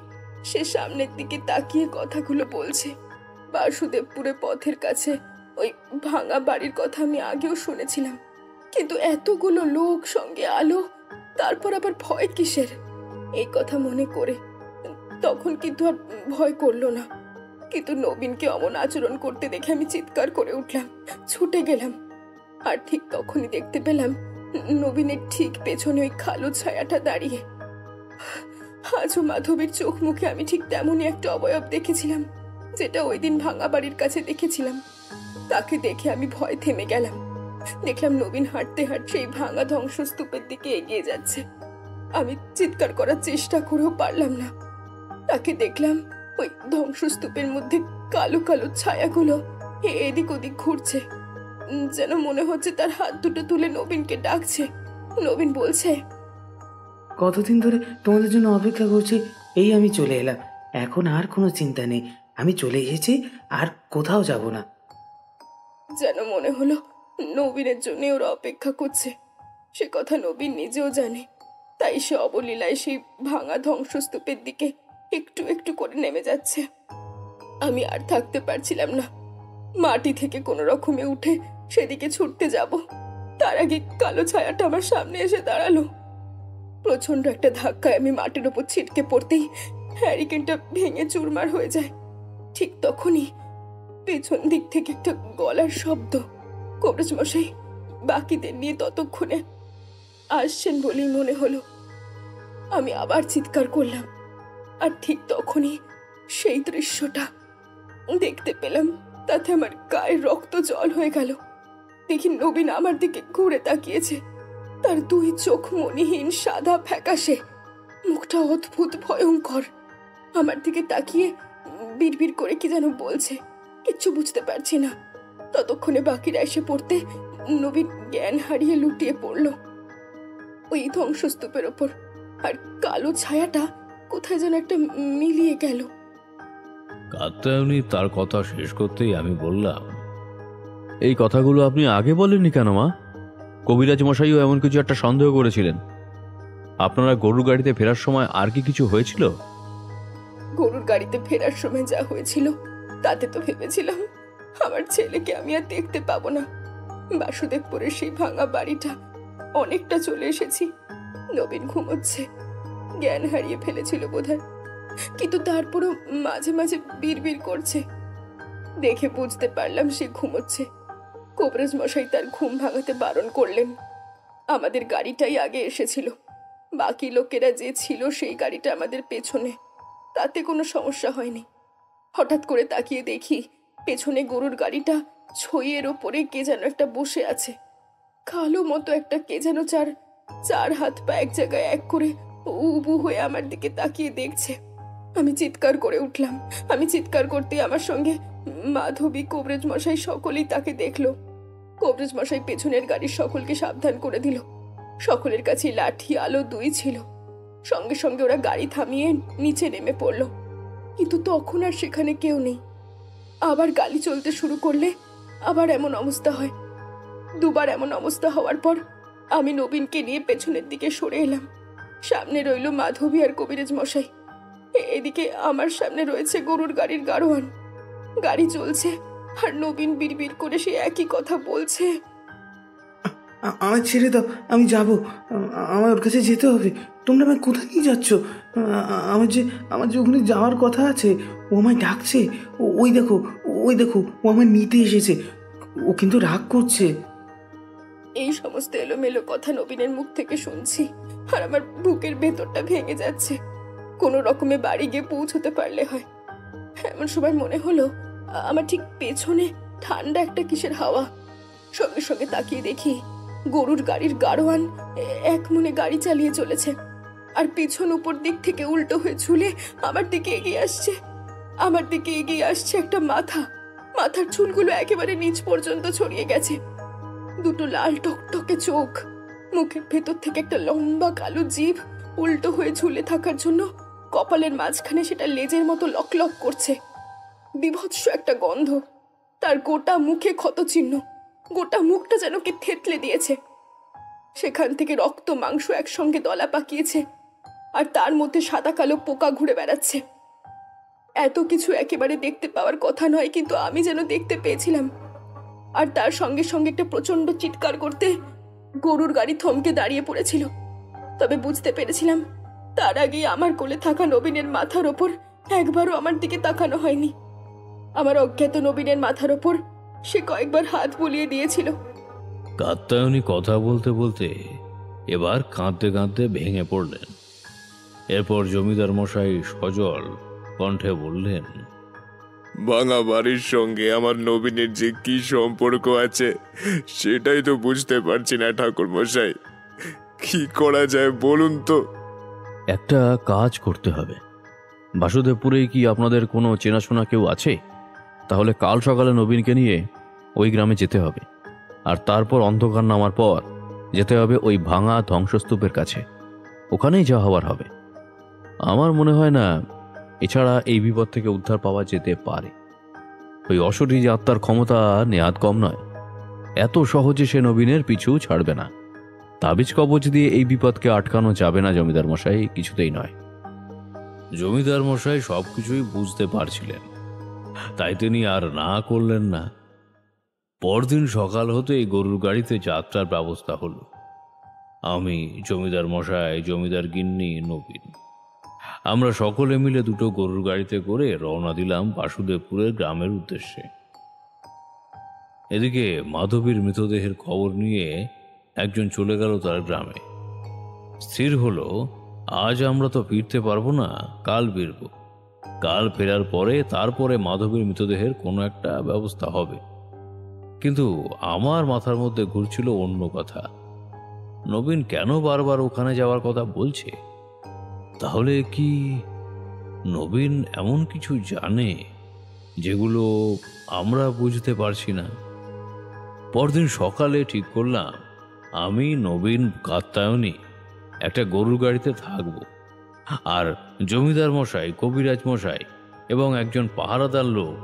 সে সামনের দিকে তাকিয়ে কথাগুলো বলছে। বাসুদেবপুরে পথের কাছে ওই ভাঙা বাড়ির কথা আমি আগেও শুনেছিলাম, কিন্তু এতগুলো লোক সঙ্গে আলো, তারপর আবার ভয় কিসের, এই কথা মনে করে তখন কিন্তু আর ভয় করলো না। কিন্তু নবীনকে অমন আচরণ করতে দেখে আমি চিৎকার করে উঠলাম, ছুটে গেলাম। আর ঠিক তখনই দেখতে পেলাম নবীনের ঠিক পেছনে ওই কালো ছায়াটা দাঁড়িয়ে। আজও মাধবীর চোখ মুখে আমি ঠিক তেমনই একটা অবয়ব দেখেছিলাম, যেটা ওই দিন ভাঙা বাড়ির কাছে দেখেছিলাম। তাকে দেখে আমি ভয় থেমে গেলাম। দেখলাম নবীন হাঁটতে হাঁটতে সেই ভাঙা ধ্বংসস্তূপের দিকে এগিয়ে যাচ্ছে। আমি চিৎকার করার চেষ্টা করেও পারলাম না। তাকে দেখলাম ওই ধ্বংসস্তূপের মধ্যে কালো কালো ছায়াগুলো এদিক ওদিক ঘুরছে, যেন মনে হচ্ছে তার হাত দুটো তুলে নবীনকে ডাকছে। নবীন বলছে, কতদিন ধরে তোমাদের জন্য অপেক্ষা করছি, এই আমি চলে এলাম। এখন আর কোনো চিন্তা নেই, আমি চলে এসেছি, আর কোথাও যাব না। যেন মনে হলো নবীনের জন্য ওরা অপেক্ষা করছে। সে কথা নবীন নিজেও জানে, তাই সে অবলীলায় সেই ভাঙা ধ্বংসস্তূপের দিকে একটু একটু করে নেমে যাচ্ছে। আমি আর থাকতে পারছিলাম না, মাটি থেকে কোনো রকমে উঠে সেদিকে ছুটতে যাব। তার আগে কালো ছায়াটা আমার সামনে এসে দাঁড়ালো। প্রচন্ড একটা ধাক্কায় আমি মাটির ওপর ছিটকে পড়তেই হ্যারিকেনটা ভেঙে চুরমার হয়ে যায়। ঠিক তখনই পেছন দিক থেকে একটা গলার শব্দ। কবরেজ মশাই বাকিদের নিয়ে ততক্ষণে আসছেন বলেই মনে হলো। আমি আবার চিৎকার করলাম, আর ঠিক তখনই সেই দৃশ্যটা দেখতে পেলাম। তাতে আমার গায়ের রক্ত জল হয়ে গেল। দেখি নবীন আমার দিকে ঘুরে তাকিয়েছে। তার দুই চোখ মণিহীন, সাদা ফ্যাকাশে, মুখটা অদ্ভুত ভয়ঙ্কর। আমার দিকে তাকিয়ে বিড়বিড় করে কি যেন বলছে, কিচ্ছু বুঝতে পারছি না। ততক্ষণে বাকিরা এসে পড়তে নবীন জ্ঞান হারিয়ে লুটিয়ে পড়ল ওই ধ্বংসস্তূপের ওপর। আর কালো ছায়াটা কোথায় যেন একটা মিলিয়ে গেল। কাত্যায়নী তার কথা শেষ করতেই আমি বললাম, এই কথাগুলো আপনি আগে বলেননি কেন মা? কবিরাজ মশাইও এমন কিছু একটা সন্দেহ করেছিলেন। আপনারা গরুর গাড়িতে ফেরার সময় আর কি কিছু হয়েছিল? গরুর গাড়িতে ফেরার সময় যা হয়েছিল তাতে তো ভেবেছিলাম আমার ছেলেকে আমি আর দেখতে পাবো না। বাসুদেবপুরের সেই ভাঙা বাড়িটা অনেকটা চলে এসেছি। নবীন ঘুমোচ্ছে, জ্ঞান হারিয়ে ফেলেছিল বোধহয়, কিন্তু তারপরও মাঝে মাঝে বিড়বিড় করছে। দেখে বুঝতে পারলাম সে ঘুমোচ্ছে। কবরেজ মশাই তার ঘুম ভাঙাতে বারণ করলেন। আমাদের গাড়িটাই আগে এসেছিল, বাকি লোকেরা যে ছিল সেই গাড়িটা আমাদের পেছনে, তাতে কোনো সমস্যা হয়নি। হঠাৎ করে তাকিয়ে দেখি পেছনে গরুর গাড়িটা ছইয়ের ওপরে কে যেন একটা বসে আছে। কালো মতো একটা কে যেন চার হাত পা এক জায়গায় এক করে উবু হয়ে আমার দিকে তাকিয়ে দেখছে। আমি চিৎকার করে উঠলাম। আমি চিৎকার করতে আমার সঙ্গে মাধবী, কবরেজ মশাই সকলেই তাকে দেখলো। কবরেজ মশাই পেছনের গাড়ির সকলকে সাবধান করে দিল। সকলের কাছে লাঠি, আলো দুই ছিল। সঙ্গে সঙ্গে ওরা গাড়ি থামিয়ে নিচে নেমে পড়ল। কিন্তু তখন আর সেখানে কেউ নেই। আবার গাড়ি চলতে শুরু করলে আবার এমন অবস্থা হয়। দুবার এমন অবস্থা হওয়ার পর আমি নবীনকে নিয়ে পেছনের দিকে সরে এলাম। সামনে রইল মাধবী আর কবিরাজ মশাই। এদিকে আমার সামনে রয়েছে গরুর গাড়ির গাড়োয়ান। গাড়ি চলছে আর নবীন বিড়বিড় করে সে একই কথা বলছে। আমার ছেড়ে দাও, আমি যাব, আমার ওর কাছে যেতে হবে। তোমরা আমায় কোথায় নিয়ে যাচ্ছ? আমার যে ওখানে যাওয়ার কথা আছে, ও আমায় ডাকছে। ওই দেখো, ও আমায় নিতে এসেছে। ও কিন্তু রাগ করছে। এই সমস্ত এলোমেলো কথা নবীনের মুখ থেকে শুনছি, আর আমার বুকের ভেতরটা ভেঙে যাচ্ছে। কোনো রকমে বাড়ি গিয়ে পৌঁছতে পারলে হয়। এমন সময় মনে হলো আমার ঠিক পেছনে ঠান্ডা একটা কিসের হাওয়া। সঙ্গে সঙ্গে তাকিয়ে দেখি গরুর গাড়ির গাড়োয়ান এক মনে গাড়ি চালিয়ে চলেছে, আর পেছন উপর দিক থেকে উল্টো হয়ে ঝুলে আমার দিকে এগিয়ে আসছে একটা মাথার চুলগুলো একেবারে নিচ পর্যন্ত ছড়িয়ে গেছে। দুটো লাল টকটকে চোখ, মুখের ভেতর থেকে একটা লম্বা কালো জিভ উল্টো হয়ে ঝুলে থাকার জন্য কপালের মাঝখানে সেটা লেজের মতো লকলক করছে। বিভৎস একটা গন্ধ। তার গোটা মুখে ক্ষতচিহ্ন, গোটা মুখটা যেন কি থেতলে দিয়েছে। সেখান থেকে রক্ত মাংস একসঙ্গে দলা পাকিয়েছে, আর তার মধ্যে সাদা কালো পোকা ঘুরে বেড়াচ্ছে। এত কিছু একেবারে দেখতে পাওয়ার কথা নয়, কিন্তু আমি যেন দেখতে পেয়েছিলাম। আর তার সঙ্গে সঙ্গে একটা প্রচন্ড চিৎকার করতে গরুর গাড়ি থমকে দাঁড়িয়ে পড়েছিল। তবে বুঝতে পেরেছিলাম তার আগে আমার কোলে থাকা নবীনের মাথার ওপর একবারও আমার দিকে তাকানো হয়নি। আমার অজ্ঞাত নবীনের মাথার ওপর সে কয়েকবার হাত বুলিয়ে দিয়েছিল। কাত্যায়নী কথা বলতে বলতে এবার কাঁদতে কাঁদতে ভেঙে পড়লেন। এরপর জমিদার মশাই সজল কণ্ঠে বললেন, ভাঙা বাড়ির সঙ্গে আমার নবীনের যে কি সম্পর্ক আছে সেটাই তো বুঝতে পারছি না ঠাকুর মশাই। কি করা যায় বলুন তো? একটা কাজ করতে হবে। বাসুদেবপুরে কি আপনাদের কোনো চেনাশোনা কেউ আছে? তাহলে কাল সকালে নবীনকে নিয়ে ওই গ্রামে যেতে হবে, আর তারপর অন্ধকার নামার পর যেতে হবে ওই ভাঙা ধ্বংসস্তূপের কাছে। ওখানেই যা হওয়ার হবে। আমার মনে হয় না এছাড়া এই বিপদ থেকে উদ্ধার পাওয়া যেতে পারে। ওই অশরীরী আত্মার ক্ষমতা নেহাত কম নয়। এত সহজে সে নবীনের পিছু ছাড়বে না। তাবিজ কবচ দিয়ে এই বিপদকে আটকানো যাবে না জমিদার মশাই, কিছুতেই নয়। জমিদার মশাই সবকিছুই বুঝতে পারছিলেন, তাই তিনি আর না করলেন না। পরদিন সকাল হতেই গরুর গাড়িতে যাত্রার ব্যবস্থা হলো। আমি, জমিদার মশাই, জমিদার গিন্নি, নবীন, আমরা সকলে মিলে দুটো গরুর গাড়িতে করে রওনা দিলাম বাসুদেবপুরের গ্রামের উদ্দেশ্যে। এদিকে মাধবীর মৃতদেহের খবর নিয়ে একজন চলে গেল তার গ্রামে। স্থির হলো, আজ আমরা তো ফিরতে পারবো না, কাল ফিরব। কাল ফেরার পরে তারপরে মাধবীর মৃতদেহের কোনো একটা ব্যবস্থা হবে। কিন্তু আমার মাথার মধ্যে ঘুরছিল অন্য কথা। নবীন কেন বারবার ওখানে যাওয়ার কথা বলছে? তাহলে কি নবীন এমন কিছু জানে যেগুলো আমরা বুঝতে পারছি না? পরদিন সকালে ঠিক করলাম, আমি, নবীন, কাত্তায়নী একটা গরুর গাড়িতে থাকব, আর জমিদার মশাই, কবিরাজ মশাই এবং একজন পাহারাদার লোক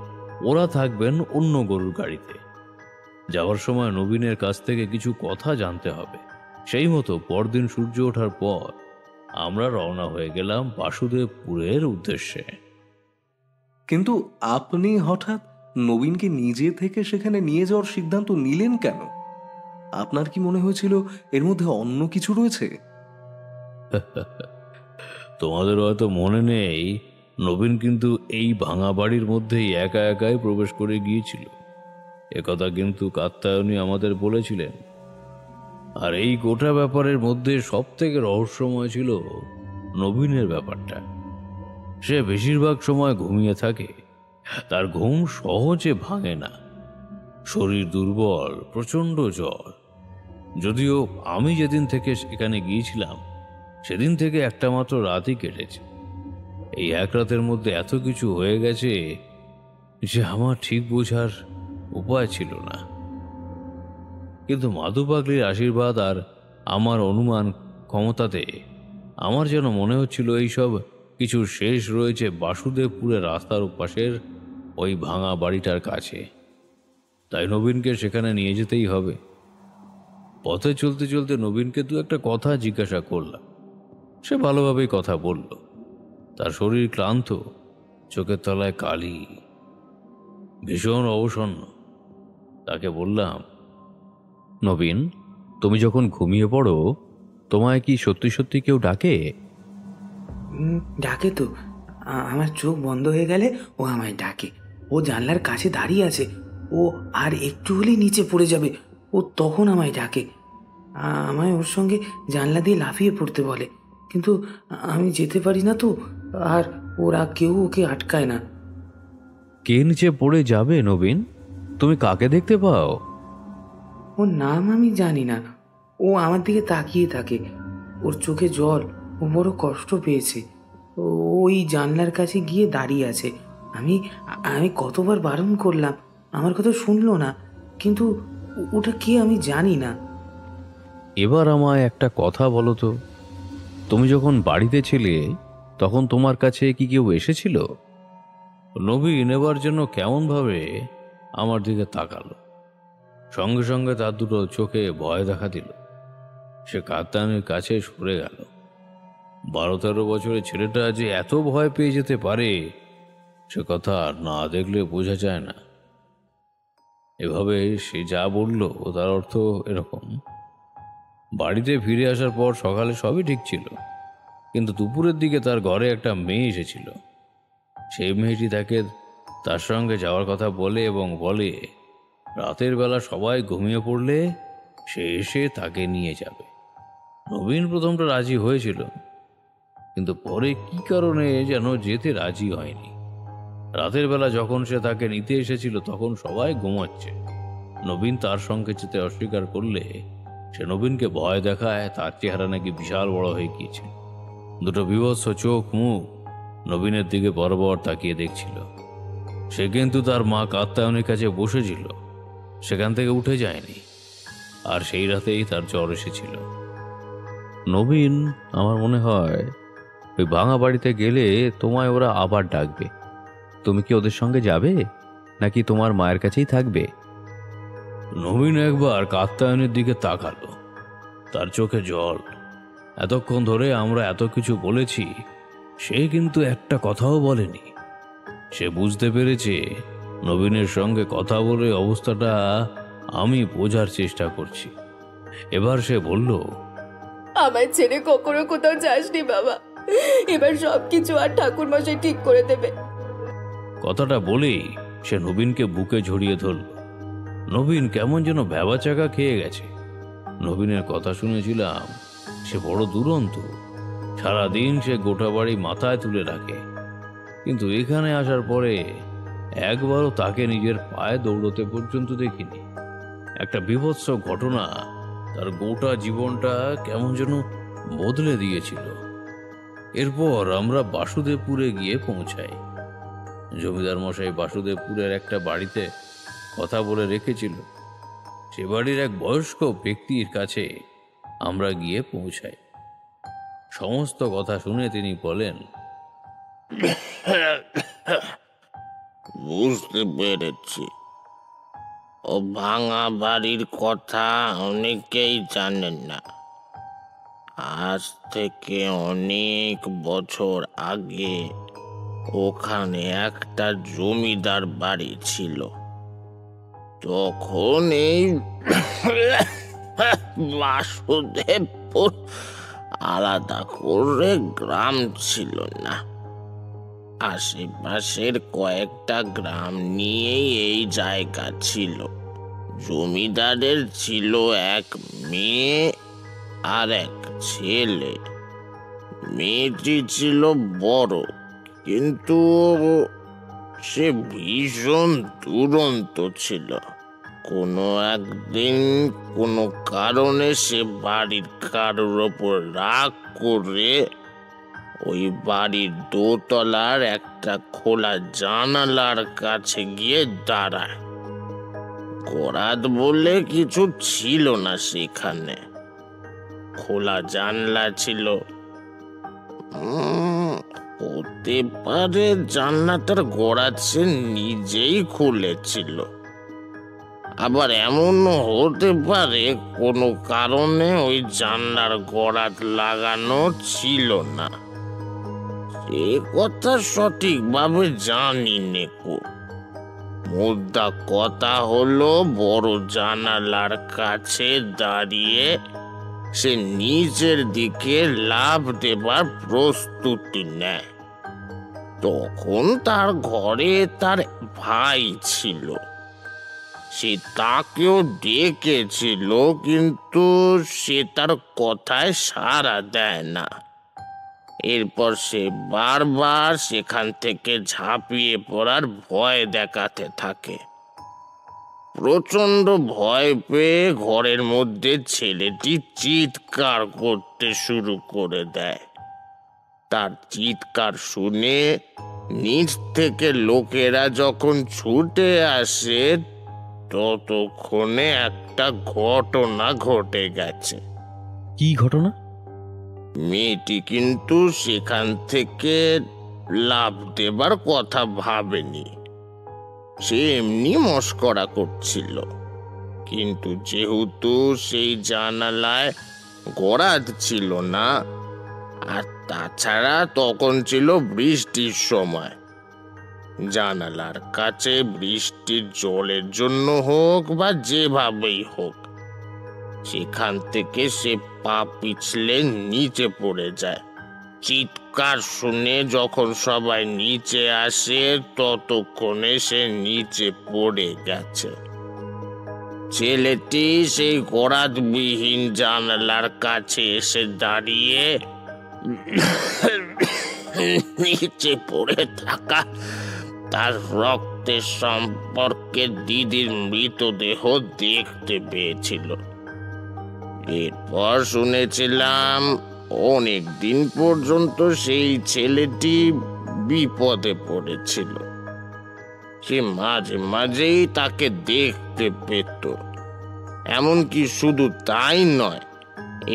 ওরা থাকবেন অন্য গরুর গাড়িতে। যাওয়ার সময় নবীনের কাছ থেকে কিছু কথা জানতে হবে। সেই মতো পরদিন সূর্য ওঠার পর আমরা রওনা হয়ে গেলাম বাসুদেবপুরের উদ্দেশ্যে। কিন্তু আপনি হঠাৎ নবীনকে নিজে থেকে সেখানে নিয়ে যাওয়ার সিদ্ধান্ত নিলেন কেন? আপনার কি মনে হয়েছিল এর মধ্যে অন্য কিছু রয়েছে? তোমাদের হয়তো মনে নেই, নবীন কিন্তু এই ভাঙা বাড়ির মধ্যেই একা একাই প্রবেশ করে গিয়েছিল। একথা কিন্তু কাত্তায়নী আমাদের বলেছিলেন। আর এই গোটা ব্যাপারের মধ্যে সব থেকে রহস্যময় ছিল নবীনের ব্যাপারটা। সে বেশিরভাগ সময় ঘুমিয়ে থাকে, তার ঘুম সহজে ভাঙে না, শরীর দুর্বল, প্রচন্ড জ্বর। যদিও আমি যেদিন থেকে সেখানে গিয়েছিলাম সেদিন থেকে একটা মাত্র রাতই কেটেছে। এই এক রাতের মধ্যে এত কিছু হয়ে গেছে যে আমার ঠিক বোঝার উপায় ছিল না। কিন্তু মাধু পাগলির আশীর্বাদ আর আমার অনুমান ক্ষমতাতে আমার যেন মনে হচ্ছিল এইসব কিছু শেষ রয়েছে বাসুদেবপুরের রাস্তার পাশের ওই ভাঙা বাড়িটার কাছে। তাই নবীনকে সেখানে নিয়ে যেতেই হবে। পথে চলতে চলতে নবীনকে দু একটা কথা জিজ্ঞাসা করলাম। সে ভালোভাবেই কথা বলল। তার শরীর ক্লান্ত, চোখের তলায় কালি, ভীষণ অবসন্ন। তাকে বললাম, নবীন, তুমি যখন ঘুমিয়ে পড়ো তোমায় কি সত্যি সত্যি কেউ ডাকে? ডাকে তো। আমার চোখ বন্ধ হয়ে গেলে ও আমায় ডাকে। ও জানলার কাছে দাঁড়িয়ে আছে, ও আর একটু হলেই নিচে পড়ে যাবে, ও তখন আমায় ডাকে। আমায় ওর সঙ্গে জানলা দিয়ে লাফিয়ে পড়তে বলে, কিন্তু আমি যেতে পারি না তো, আর ওরা কেউ ওকে আটকায় না। কে নিচে পড়ে যাবে নবীন? তুমি কাকে দেখতে পাও? ওর নাম আমি জানি না। ও আমার দিকে তাকিয়ে থাকে, ওর চোখে জল, ও বড় কষ্ট পেয়েছে। ওই জানলার কাছে গিয়ে দাঁড়িয়ে আছে। আমি আমি কতবার বারণ করলাম, আমার কথা শুনলো না। কিন্তু ওটা কে আমি জানি না। এবার আমায় একটা কথা বলো তো, তুমি যখন বাড়িতে ছিলে তখন তোমার কাছে কি কেউ এসেছিল? নবীন এবার যেন কেমন ভাবে আমার দিকে তাকালো। সঙ্গে সঙ্গে তার দুটো চোখে ভয় দেখা দিল। সে কাত্তায়নীর কাছে সরে গেল। 12-13 বছরের ছেলেটা যে এত ভয় পেয়ে যেতে পারে সে কথা না দেখলে বোঝা যায় না। এভাবে সে যা বলল তার অর্থ এরকম, বাড়িতে ফিরে আসার পর সকালে সবই ঠিক ছিল, কিন্তু দুপুরের দিকে তার ঘরে একটা মেয়ে এসেছিল। সেই মেয়েটি তাকে তার সঙ্গে যাওয়ার কথা বলে এবং বলে রাতের বেলা সবাই ঘুমিয়ে পড়লে সে এসে তাকে নিয়ে যাবে। নবীন প্রথমটা রাজি হয়েছিল, কিন্তু পরে কি কারণে যেন যেতে রাজি হয়নি। রাতের বেলা যখন সে তাকে নিতে এসেছিল তখন সবাই ঘুমাচ্ছে। নবীন তার সঙ্গে যেতে অস্বীকার করলে সে নবীনকে ভয় দেখায় তার চেহারা নাকি বিশাল বড় হয়ে গিয়েছে। দুটো বিভৎস চোখ মুখ নবীনের দিকে বরাবর তাকিয়ে দেখছিল। সে কিন্তু তার মা কাত্তায়নীর কাছে বসেছিল, সেখান থেকে উঠে যায়নি। আর সেই রাতেই তার জ্বর এসেছিল। নবীন, আমার মনে হয় ওই ভাঙা বাড়িতে গেলে তোমায় ওরা আবার ডাকবে। তুমি কি ওদের সঙ্গে যাবে নাকি তোমার মায়ের কাছেই থাকবে? নবীন একবার কাত্তায়নের দিকে তাকালো, তার চোখে জল। এতক্ষণ ধরে আমরা এত কিছু বলেছি, সে কিন্তু একটা কথাও বলেনি। সে বুঝতে পেরেছে নবীনের সঙ্গে কথা বলে অবস্থাটা আমি বোঝার চেষ্টা করছি। এবার সে বলল, আমার ছেলে কখনো কোথাও যাসনি বাবা, এবার সবকিছু আর ঠাকুর মশাই ঠিক করে দেবে। কথাটা বলেই সে নবীনকে বুকে জড়িয়ে ধরল। নবীন কেমন যেন ভ্যাবাচাকা খেয়ে গেছে। নবীনের কথা শুনেছিলাম সে বড় দুরন্ত, সারাদিন সে গোটা বাড়ি মাথায় তুলে রাখে, কিন্তু এখানে আসার পরে একবারও তাকে নিজের পায়ে দৌড়তে পর্যন্ত দেখিনি। একটা বীভৎস ঘটনা তার গোটা জীবনটা কেমন যেন বদলে দিয়েছিল। এরপর আমরা বাসুদেবপুরে গিয়ে পৌঁছাই। জমিদার মশাই বাসুদেবপুরের একটা বাড়িতে কথা বলে রেখেছিল। সে বাড়ির এক বয়স্ক ব্যক্তির কাছে আমরা গিয়ে পৌঁছাই। সমস্ত কথা শুনে তিনি বলেন, বুঝতে পেরেছি, ও ভাঙা বাড়ির কথা অনেকেই জানেন না। আজ থেকে অনেক বছর আগে ওখানে একটা জমিদার বাড়ি ছিল। তখন এই বাসুদেবপুর আলাদা করে গ্রাম ছিল না। আশেপাশের কয়েকটা গ্রাম নিয়েই এই জায়গা ছিল। জমিদারের ছিল এক মেয়ে আর এক ছেলে। মেয়েটি ছিল বড়, কিন্তু সে ভীষণ দুরন্ত ছিল। কোনো একদিন কোনো কারণে সে বাড়ির কারোর ওপর রাগ করে ওই বাড়ির দোতলার একটা খোলা জানালার কাছে গিয়ে দাঁড়ায়। করাত বলে কিছু ছিল না সেখানে, খোলা জানলা ছিল। হতে পারে জানলাটার গোড়াত সে নিজেই খুলেছিল, আবার এমনও হতে পারে কোনো কারণে ওই জানলার গোড়াত লাগানো ছিল না। এ কথা সঠিকভাবে জানি নেকো। মুদ্রা কথা হলো, বড় জানালার কাছে দাঁড়িয়ে সে নিচের দিকে লাফ দেবার প্রস্তুতি নেয়। তখন তার ঘরে তার ভাই ছিল। সে তাকেও ডেকেছিল, কিন্তু সে তার কথায় সাড়া দেয় না। এরপর সে বারবার সেখান থেকে ঝাঁপিয়ে পড়ার ভয় দেখাতে থাকে। প্রচন্ড ভয় পেয়ে ঘরের মধ্যে ছেলেটি চিৎকার করতে শুরু করে দেয়। তার চিৎকার শুনে নিচ থেকে লোকেরা যখন ছুটে আসে, ততক্ষণে একটা ঘটনা ঘটে গেছে। কি ঘটনা? মেয়েটি কিন্তু সেখান থেকে লাফ দেবার কথা ভাবেনি। সে এমনি মস্করা করছিল, কিন্তু যেহেতু সেই জানালায় গরাদ ছিল না, আর তাছাড়া তখন ছিল বৃষ্টির সময়, জানালার কাছে বৃষ্টির জলের জন্য হোক বা যেভাবেই হোক, সেখান থেকে সে পা পিছলে নিচে পড়ে যায়। চিৎকার শুনে যখন সবাই নিচে আসে, ততক্ষণে সে নিচে পড়ে গেছে। ছেলেটি সেই গরাদবিহীন জানালার কাছে এসে দাঁড়িয়ে নিচে পড়ে থাকা তার রক্তের সম্পর্কে দিদির মৃতদেহ দেখতে পেয়েছিল। এরপর শুনেছিলাম অনেক দিন পর্যন্ত সেই ছেলেটি বিপদে পড়েছিল। সে মাঝে মাঝেই তাকে দেখতে পেত। এমনকি শুধু তাই নয়,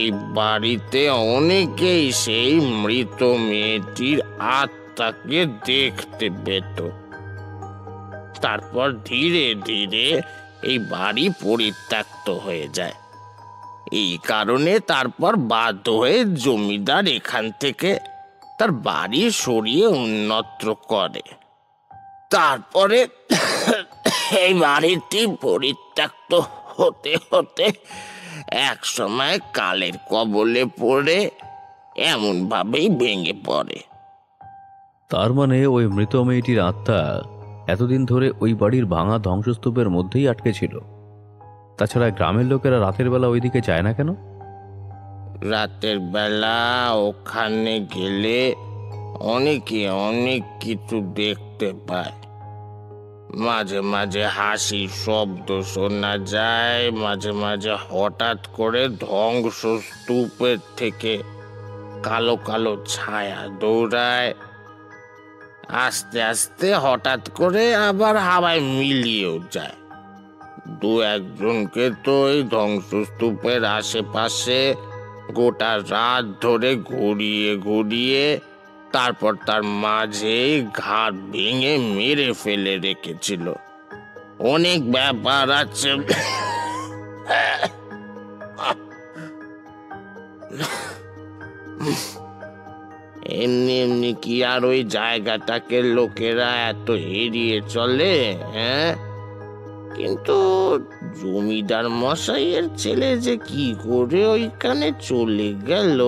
এই বাড়িতে অনেকেই সেই মৃত মেয়েটির আত্মাকে দেখতে পেত। তারপর ধীরে ধীরে এই বাড়ি পরিত্যক্ত হয়ে যায়। এই কারণে তারপর বাধ্য হয়ে জমিদার এখান থেকে তার বাড়ি সরিয়ে অন্যত্র করে। তারপরে এই বাড়িটি পরিত্যক্ত হতে হতে এক সময় কালের কবলে পড়ে এমন ভাবেই ভেঙে পড়ে। তার মানে ওই মৃত মেয়েটির আত্মা এতদিন ধরে ওই বাড়ির ভাঙা ধ্বংসস্তূপের মধ্যেই আটকে ছিল। তাছাড়া গ্রামের লোকেরা রাতের বেলা ওইদিকে যায় না কেন? রাতের বেলা ওখানে গেলে অনেকে অনেক কিছু দেখতে পায়। মাঝে মাঝে হাসির শব্দ শোনা যায়, মাঝে মাঝে হঠাৎ করে ধ্বংসস্তূপের থেকে কালো কালো ছায়া দৌড়ায়, আস্তে আস্তে হঠাৎ করে আবার হাওয়ায় মিলিয়েও যায়। দু একজনকে তো এই ধ্বংসস্তূপের আশেপাশে গোটা রাত ধরে ঘুরিয়ে ঘুরিয়ে তারপর তার মাঝে ঘাড় ভেঙে মেরে ফেলে রেখেছিল। অনেক ব্যাপার আছে। এমনি এমনি কি আর ওই জায়গাটাকে লোকেরা এত এড়িয়ে চলে? হ্যাঁ, কিন্তু জমিদার মশাইয়ের ছেলে যে কি করে ওইখানে চলে গেল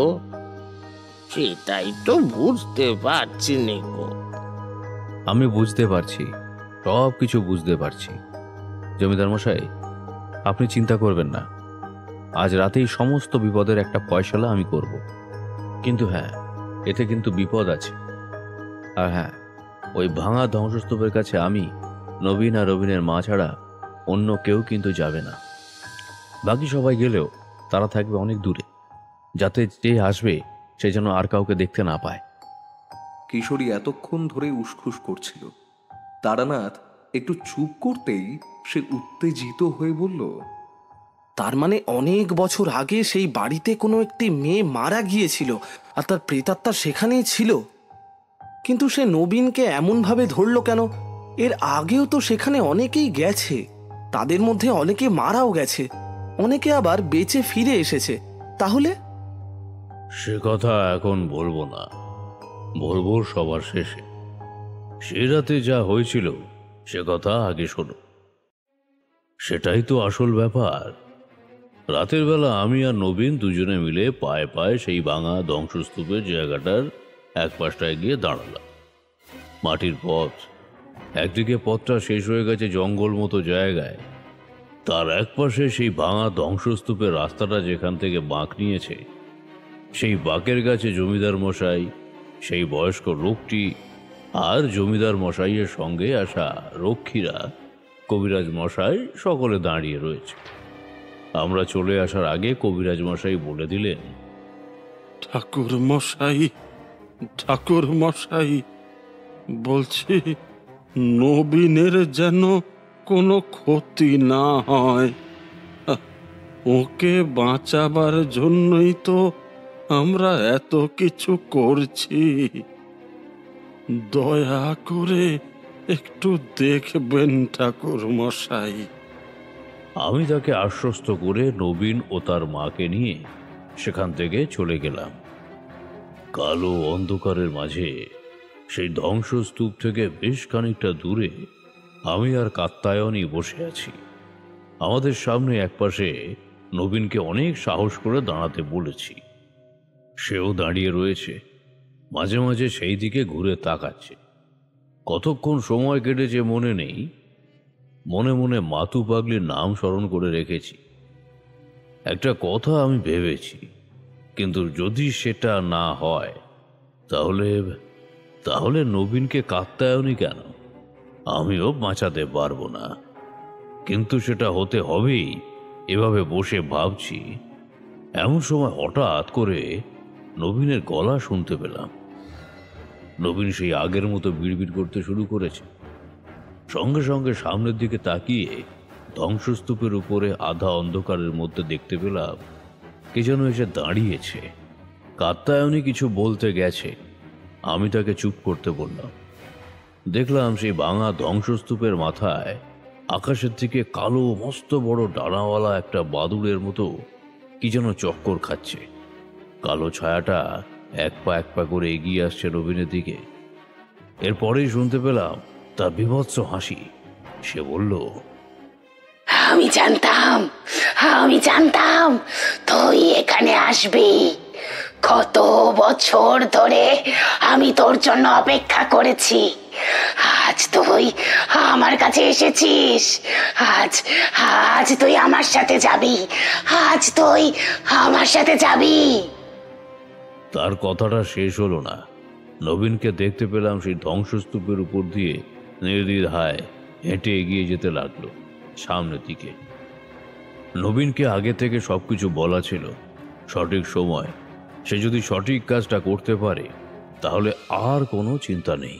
সেটাই তো বুঝতে পারছি নেকো। আমি বুঝতে পারছি, সব কিছু বুঝতে পারছি। জমিদার মশাই, আপনি চিন্তা করবেন না। আজ রাতেই সমস্ত বিপদের একটা ফয়সালা আমি করব। কিন্তু হ্যাঁ, এতে কিন্তু বিপদ আছে। আর হ্যাঁ, ওই ভাঙা ধ্বংসস্তূপের কাছে আমি, নবীন আর রবিনের মা ছাড়া অন্য কেউ কিন্তু যাবে না। বাকি সবাই গেলেও তারা থাকবে অনেক দূরে, যাতে যে আসবে সে যেন আর কাউকে দেখতে না পায়। কিশোরী এতক্ষণ ধরে উসখুস করছিল। তারানাথ একটু চুপ করতেই সে উত্তেজিত হয়ে বলল, তার মানে অনেক বছর আগে সেই বাড়িতে কোনো একটি মেয়ে মারা গিয়েছিল আর তার প্রেতাত্মা সেখানেই ছিল। কিন্তু সে নবীনকে এমনভাবে ধরলো কেন? এর আগেও তো সেখানে অনেকেই গেছে, তাদের মধ্যে অনেকে মারাও গেছে, অনেকে আবার বেঁচে ফিরে এসেছে। তাহলে সে কথা এখন বলবো না, বলবো সবার শেষে। সে রাতে যা হয়েছিল সে কথা আগে শোনো, সেটাই তো আসল ব্যাপার। রাতের বেলা আমি আর নবীন দুজনে মিলে পায়ে পায়ে সেই ভাঙা ধ্বংসস্তূপের জায়গাটার এক পাশটায় গিয়ে দাঁড়ালাম। মাটির পথ, একদিকে পথটা শেষ হয়ে গেছে জঙ্গল মতো জায়গায়, তার এক পাশে সেই ভাঙা ধ্বংসস্তূপের রাস্তাটা যেখান থেকে বাঁক নিয়েছে, সেই বাঁকের কাছে জমিদার মশাই, সেই বয়স্ক লোকটি আর জমিদার মশাইয়ের সঙ্গে আসা রক্ষীরা, কবিরাজ মশাই সকলে দাঁড়িয়ে রয়েছে। আমরা চলে আসার আগে কবিরাজ মশাই বলে দিলেন, ঠাকুর মশাই, ঠাকুর মশাই, বলছি নবীনের যেন কোনো ক্ষতি না হয়। ওকে বাঁচাবার জন্যই তো আমরা এত কিছু করছি। দয়া করে একটু দেখবেন ঠাকুর মশাই। আমি তাকে আশ্বস্ত করে নবীন ও তার মাকে নিয়ে সেখান থেকে চলে গেলাম। কালো অন্ধকারের মাঝে সেই ধ্বংসস্তূপ থেকে বেশ খানিকটা দূরে আমি আর কাত্তায়নী বসে আছি। আমাদের সামনে একপাশে নবীনকে অনেক সাহস করে দাঁড়াতে বলেছি। সেও দাঁড়িয়ে রয়েছে, মাঝে মাঝে সেই দিকে ঘুরে তাকাচ্ছে। কতক্ষণ সময় কেটেছে মনে নেই, মনে মনে মাতু পাগলির নাম স্মরণ করে রেখেছি। একটা কথা আমি ভেবেছি, কিন্তু যদি সেটা না হয় তাহলে তাহলে নবীনকে কাত্তায়নী কেন, আমিও বাঁচাতে পারবো না। কিন্তু সেটা হতে হবেই, এভাবে বসে ভাবছি। এমন সময় হঠাৎ করে নবীনের গলা শুনতে পেলাম। নবীন সেই আগের মতো বিড়বিড় করতে শুরু করেছে। সঙ্গে সঙ্গে সামনের দিকে তাকিয়ে ধ্বংসস্তূপের উপরে আধা অন্ধকারের মধ্যে দেখতে পেলাম কে যেন এসে দাঁড়িয়েছে। কাত্তায়নী কিছু বলতে গেছে, আমি তাকে চুপ করতে বললাম। দেখলাম সেই ভাঙা ধ্বংসস্তূপের মাথায় আকাশের দিকে কালো মস্ত বড় ডানাওয়ালা একটা বাদুড়ের মতো কি যেন চক্কর খাচ্ছে। কালো ছায়াটা এক পা করে এগিয়ে আসছে নবীনের দিকে। এরপরেই শুনতে পেলাম তার বীভৎস হাসি। সে বলল, আমি জানতাম তুই এখানে আসবি। কত বছর ধরে আমি তোর জন্য অপেক্ষা করেছি। আজ তুই আমার কাছে এসেছিস। আজ তুই আমার সাথে যাবি। তার কথাটা শেষ হলো না, নবীনকে দেখতে পেলাম সেই ধ্বংসস্তূপের উপর দিয়ে নির্দ্বিধায় হেঁটে এগিয়ে যেতে লাগলো সামনের দিকে। নবীনকে আগে থেকে সবকিছু বলা ছিল, সঠিক সময় সে যদি সঠিক কাজটা করতে পারে তাহলে আর কোনো চিন্তা নেই।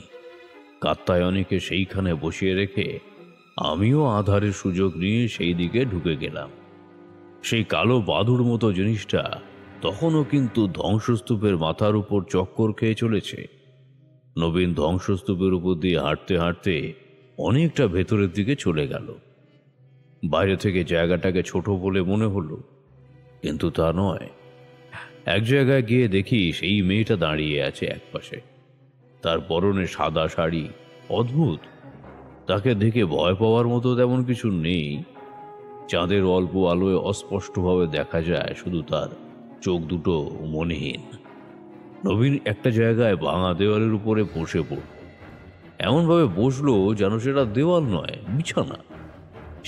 কাত্যায়নীকে সেইখানে বসিয়ে রেখে আমিও আধারের সুযোগ নিয়ে সেই দিকে ঢুকে গেলাম। সেই কালো বাদুড় মতো জিনিসটা তখনও কিন্তু ধ্বংসস্তূপের মাথার উপর চক্কর খেয়ে চলেছে। নবীন ধ্বংসস্তূপের উপর দিয়ে হাঁটতে হাঁটতে অনেকটা ভেতরের দিকে চলে গেল। বাইরে থেকে জায়গাটাকে ছোট বলে মনে হলো, কিন্তু তা নয়। এক জায়গায় গিয়ে দেখি সেই মেয়েটা দাঁড়িয়ে আছে একপাশে, তার পরনে সাদা শাড়ি। অদ্ভুত, তাকে দেখে ভয় পাওয়ার মতো তেমন কিছু নেই। চাঁদের অল্প আলোয় অস্পষ্টভাবে দেখা যায় শুধু তার চোখ দুটো মনেহীন। নবীন একটা জায়গায় ভাঙা দেওয়ালের উপরে বসে পড়ল, এমনভাবে বসলো যেন সেটা দেওয়াল নয়, বিছানা।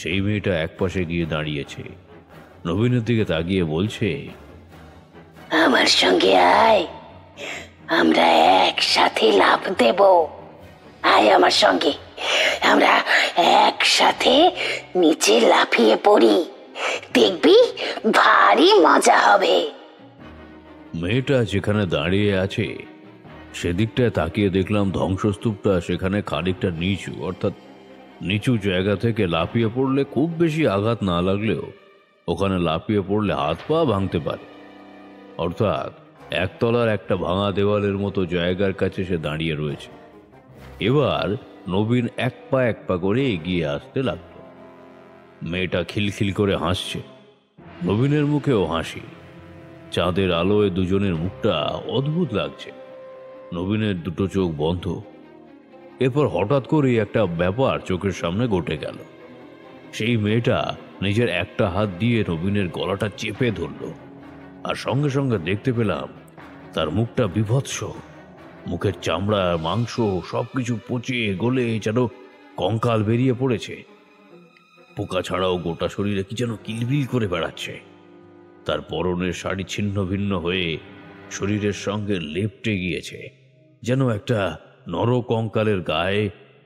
সেই মেয়েটা একপাশে গিয়ে দাঁড়িয়েছে, নবীনের দিকে তাকিয়ে বলছে, আমার সঙ্গে আয়, আমরা একসাথে লাফ দেব। আয় আমার সঙ্গে, আমরা একসাথে নিচে লাফিয়ে পড়ি, দেখবি ভারী মজা হবে। মেয়েটা যেখানে দাঁড়িয়ে আছে সেদিকটায় তাকিয়ে দেখলাম ধ্বংসস্তূপটা সেখানে খানিকটা নিচু, অর্থাৎ নিচু জায়গা থেকে লাফিয়ে পড়লে খুব বেশি আঘাত না লাগলেও ওখানে লাফিয়ে পড়লে হাত পা ভাঙতে পারে। অর্থাৎ একতলার একটা ভাঙা দেওয়ালের মতো জায়গার কাছে সে দাঁড়িয়ে রয়েছে। এবার নবীন এক পা করে এগিয়ে আসতে লাগলো। মেয়েটা খিলখিল করে হাসছে, নবীনের মুখেও হাসি। চাঁদের আলোয় দুজনের মুখটা অদ্ভুত লাগছে। নবীনের দুটো চোখ বন্ধ। এরপর হঠাৎ করেই একটা ব্যাপার চোখের সামনে ঘটে গেল। সেই মেয়েটা নিজের একটা হাত দিয়ে নবীনের গলাটা চেপে ধরল, আর সঙ্গে সঙ্গে দেখতে পেলাম তার মুখটা বিভৎস। মুখের চামড়া, মাংস সবকিছু পচে গলে যেন কঙ্কাল বেরিয়ে পড়েছে। পোকা ছাড়াও গোটা শরীরে কি যেন কিলবিল করে বেড়াচ্ছে। তার পরনের শাড়ি ছিন্ন ভিন্ন হয়ে শরীরের সঙ্গে লেপ্টে গিয়েছে, যেন একটা নর কঙ্কালের গায়ে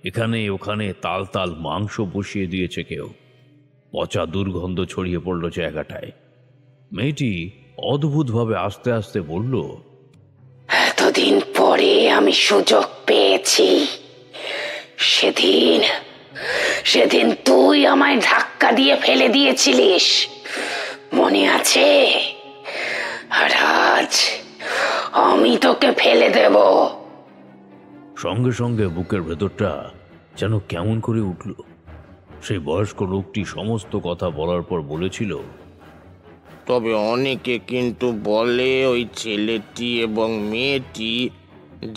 এখানে ওখানে তাল তাল মাংস বসিয়ে দিয়েছে কেউ। পচা দুর্গন্ধ ছড়িয়ে পড়ল জায়গাটায়। মেয়েটি অদ্ভুতভাবে আস্তে আস্তে বলল, এতদিন পরে আমি সুযোগ পেয়েছি। সেদিন তুই আমায় ধাক্কা দিয়ে ফেলে দিয়েছিলিস, মনে আছে? আর আজ আমি তোকে ফেলে দেব। সঙ্গে সঙ্গে বুকের ভেতরটা যেন কেমন করে উঠল। সেই বয়স্ক লোকটি সমস্ত কথা বলার পর বলেছিল, তবে অনেকে কিন্তু বলে ওই ছেলেটি এবং মেয়েটি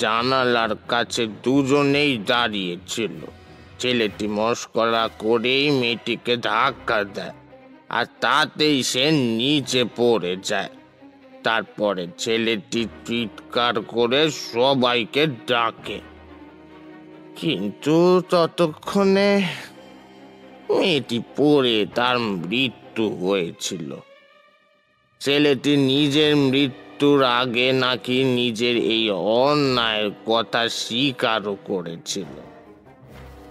জানালার কাছে দুজনেই দাঁড়িয়েছিল। ছেলেটি মস্করা করেই মেয়েটিকে ধাক্কা দেয়, আর তাতেই সে নিচে পড়ে যায়। তারপরে ছেলেটি চিৎকার করে সবাইকে ডাকে, কিন্তু ততক্ষণে মেয়েটি পড়ে তার মৃত্যু হয়েছিল। ছেলেটি নিজের মৃত্যুর আগে নাকি নিজের এই অন্যায়ের কথা স্বীকারও করেছিল।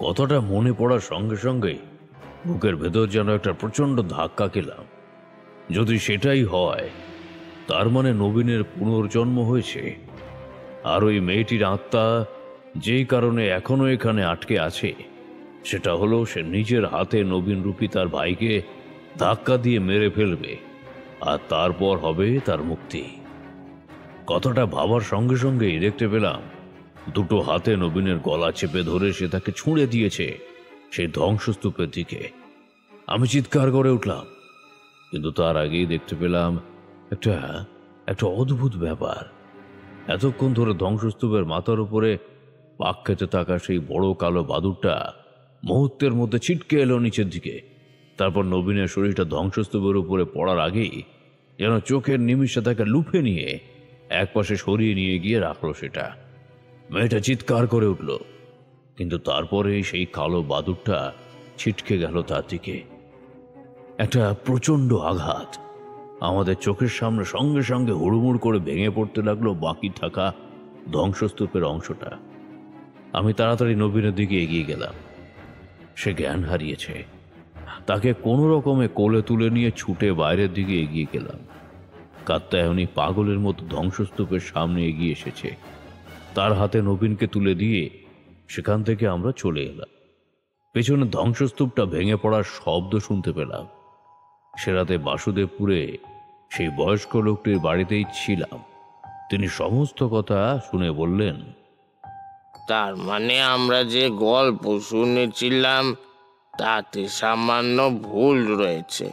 কথাটা মনে পড়ার সঙ্গে সঙ্গে বুকের ভেতর যেন একটা প্রচন্ড ধাক্কা খেলাম। যদি সেটাই হয়, তার মানে নবীনের পুনর্জন্ম হয়েছে। আর ওই মেয়েটির আত্মা যেই কারণে এখনো এখানে আটকে আছে, সেটা হলো সে নিজের হাতে নবীন রূপী তার ভাইকে ধাক্কা দিয়ে মেরে ফেলবে, আর তারপর হবে তার মুক্তি। কথাটা ভাবার সঙ্গে সঙ্গেই দেখতে পেলাম দুটো হাতে নবীনের গলা চেপে ধরে সে তাকে ছুঁড়ে দিয়েছে সেই ধ্বংসস্তূপের দিকে। আমি চিৎকার করে উঠলাম, কিন্তু তার আগেই দেখতে পেলাম একটা অদ্ভুত ব্যাপার। এতক্ষণ ধরে ধ্বংসস্তূপের মাথার উপরে পাক খেতে থাকা সেই বড় কালো বাদুড়টা মুহূর্তের মধ্যে ছিটকে এলো নিচের দিকে, তারপর নবীনের শরীরটা ধ্বংসস্তূপের উপরে পড়ার আগেই যেন চোখের নিমিষে তাকে লুফে নিয়ে একপাশে সরিয়ে নিয়ে গিয়ে রাখলো সেটা। মেয়েটা চিৎকার করে উঠল, কিন্তু তারপরেই সেই কালো বাদুরটা ছিটকে গেল তার দিকে। একটা প্রচণ্ড আঘাত আমাদের চোখের সামনে সঙ্গে সঙ্গে হুড়মুড় করে ভেঙে পড়তে লাগলো বাকি থাকা ধ্বংসস্তূপের অংশটা। আমি তাড়াতাড়ি নবীনের দিকে এগিয়ে গেলাম। সে জ্ঞান হারিয়েছে। তাকে কোনো রকমে কোলে তুলে নিয়ে ছুটে বাইরের দিকে এগিয়ে গেলাম। কাত্যায়নী পাগলের মতো ধ্বংসস্তূপের সামনে এগিয়ে এসেছে। তার হাতে নবীনকে তুলে দিয়ে সেখান থেকে আমরা চলে এলাম। পেছনে ধ্বংসস্তূপটা ভেঙে পড়ার শব্দ শুনতে পেলাম। সে রাতে বাসুদেবপুরে সেই বয়স্ক লোকটির বাড়িতেই ছিলাম। তিনি সমস্ত কথা শুনে বললেন, তার মানে আমরা যে গল্প শুনেছিলাম তাতে সামান্য ভুল রয়েছে।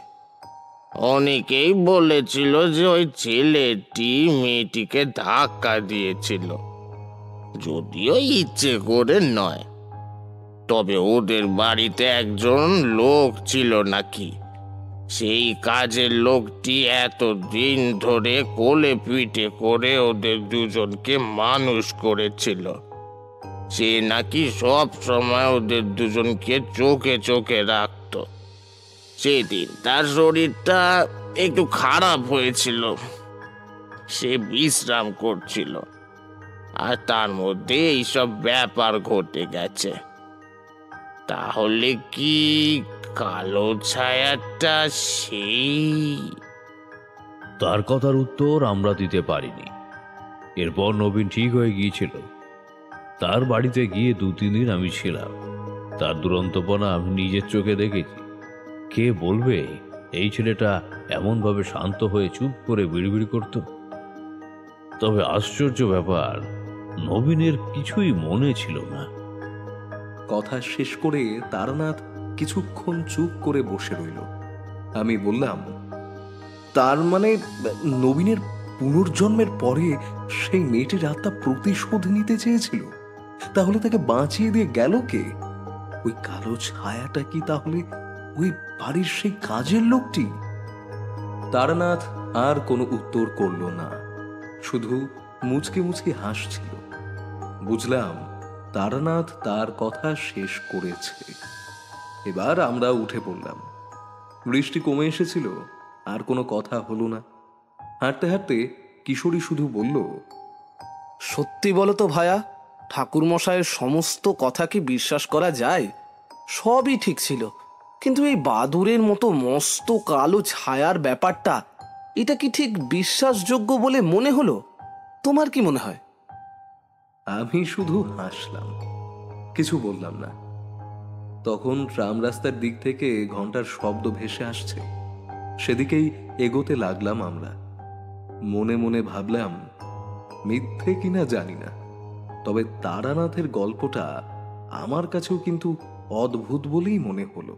অনেকেই বলেছিল যে ওই ছেলেটি মেয়েটিকে ধাক্কা দিয়েছিল, যদিও ইচ্ছে করে নয়। তবে ওদের বাড়িতে একজন লোক ছিল নাকি, সেই কাজের লোকটি এতদিন ধরে কোলে পিঠে করে ওদের দুজনকে মানুষ করেছিল। সে নাকি সব সময় ওদের দুজনকে চোখে চোখে রাখত। সেদিন তার শরীরটা একটু খারাপ হয়েছিল, সে বিশ্রাম করছিল, আর তার মধ্যে এইসব ব্যাপার ঘটে গেছে। তাহলে কি কালো ছায়াটা সেই? তার কথার উত্তর আমরা দিতে পারিনি। এরপর নবীন ঠিক হয়ে গিয়েছিল। তার বাড়িতে গিয়ে 2-3 দিন আমি ছিলাম। তার দুরন্তপনা আমি নিজের চোখে দেখেছি। কে বলবে এই ছেলেটা এমনভাবে শান্ত হয়ে চুপ করে বিড়বিড় করত? তবে আশ্চর্য ব্যাপার, নবীনের কিছুই মনে ছিল না। কথা শেষ করে তারানাথ কিছুক্ষণ চুপ করে বসে রইল। আমি বললাম, তার মানে নবীনের পুনর্জন্মের পরে সেই মেয়েটির আত্মা প্রতিশোধ নিতে চেয়েছিল? তাহলে তাকে বাঁচিয়ে দিয়ে গেল কে? ওই কালো ছায়াটা কি তাহলে ওই বাড়ির সেই কাজের লোকটি? তারানাথ আর কোনো উত্তর করল না, শুধু মুচকে মুচকে হাসছিল। বুঝলাম তারানাথ তার কথা শেষ করেছে। এবার আমরা উঠে পড়লাম। বৃষ্টি কমে এসেছিল, আর কোনো কথা হলো না। হাঁটতে হাঁটতে কিশোরী শুধু বলল, সত্যি বলো তো ভায়া, ঠাকুরমশাইয়ের সমস্ত কথা কি বিশ্বাস করা যায়? সবই ঠিক ছিল, কিন্তু এই বাদুরের মতো মস্ত কালো ছায়ার ব্যাপারটা, এটা কি ঠিক বিশ্বাসযোগ্য বলে মনে হলো? তোমার কি মনে হয়? আমি শুধু হাসলাম, কিছু বললাম না। তখন ট্রাম রাস্তার দিক থেকে ঘন্টার শব্দ ভেসে আসছে, সেদিকেই এগোতে লাগলাম আমরা। মনে মনে ভাবলাম, মিথ্যে কিনা জানি না, তবে তারানাথের গল্পটা আমার কাছেও কিন্তু অদ্ভুত বলেই মনে হলো।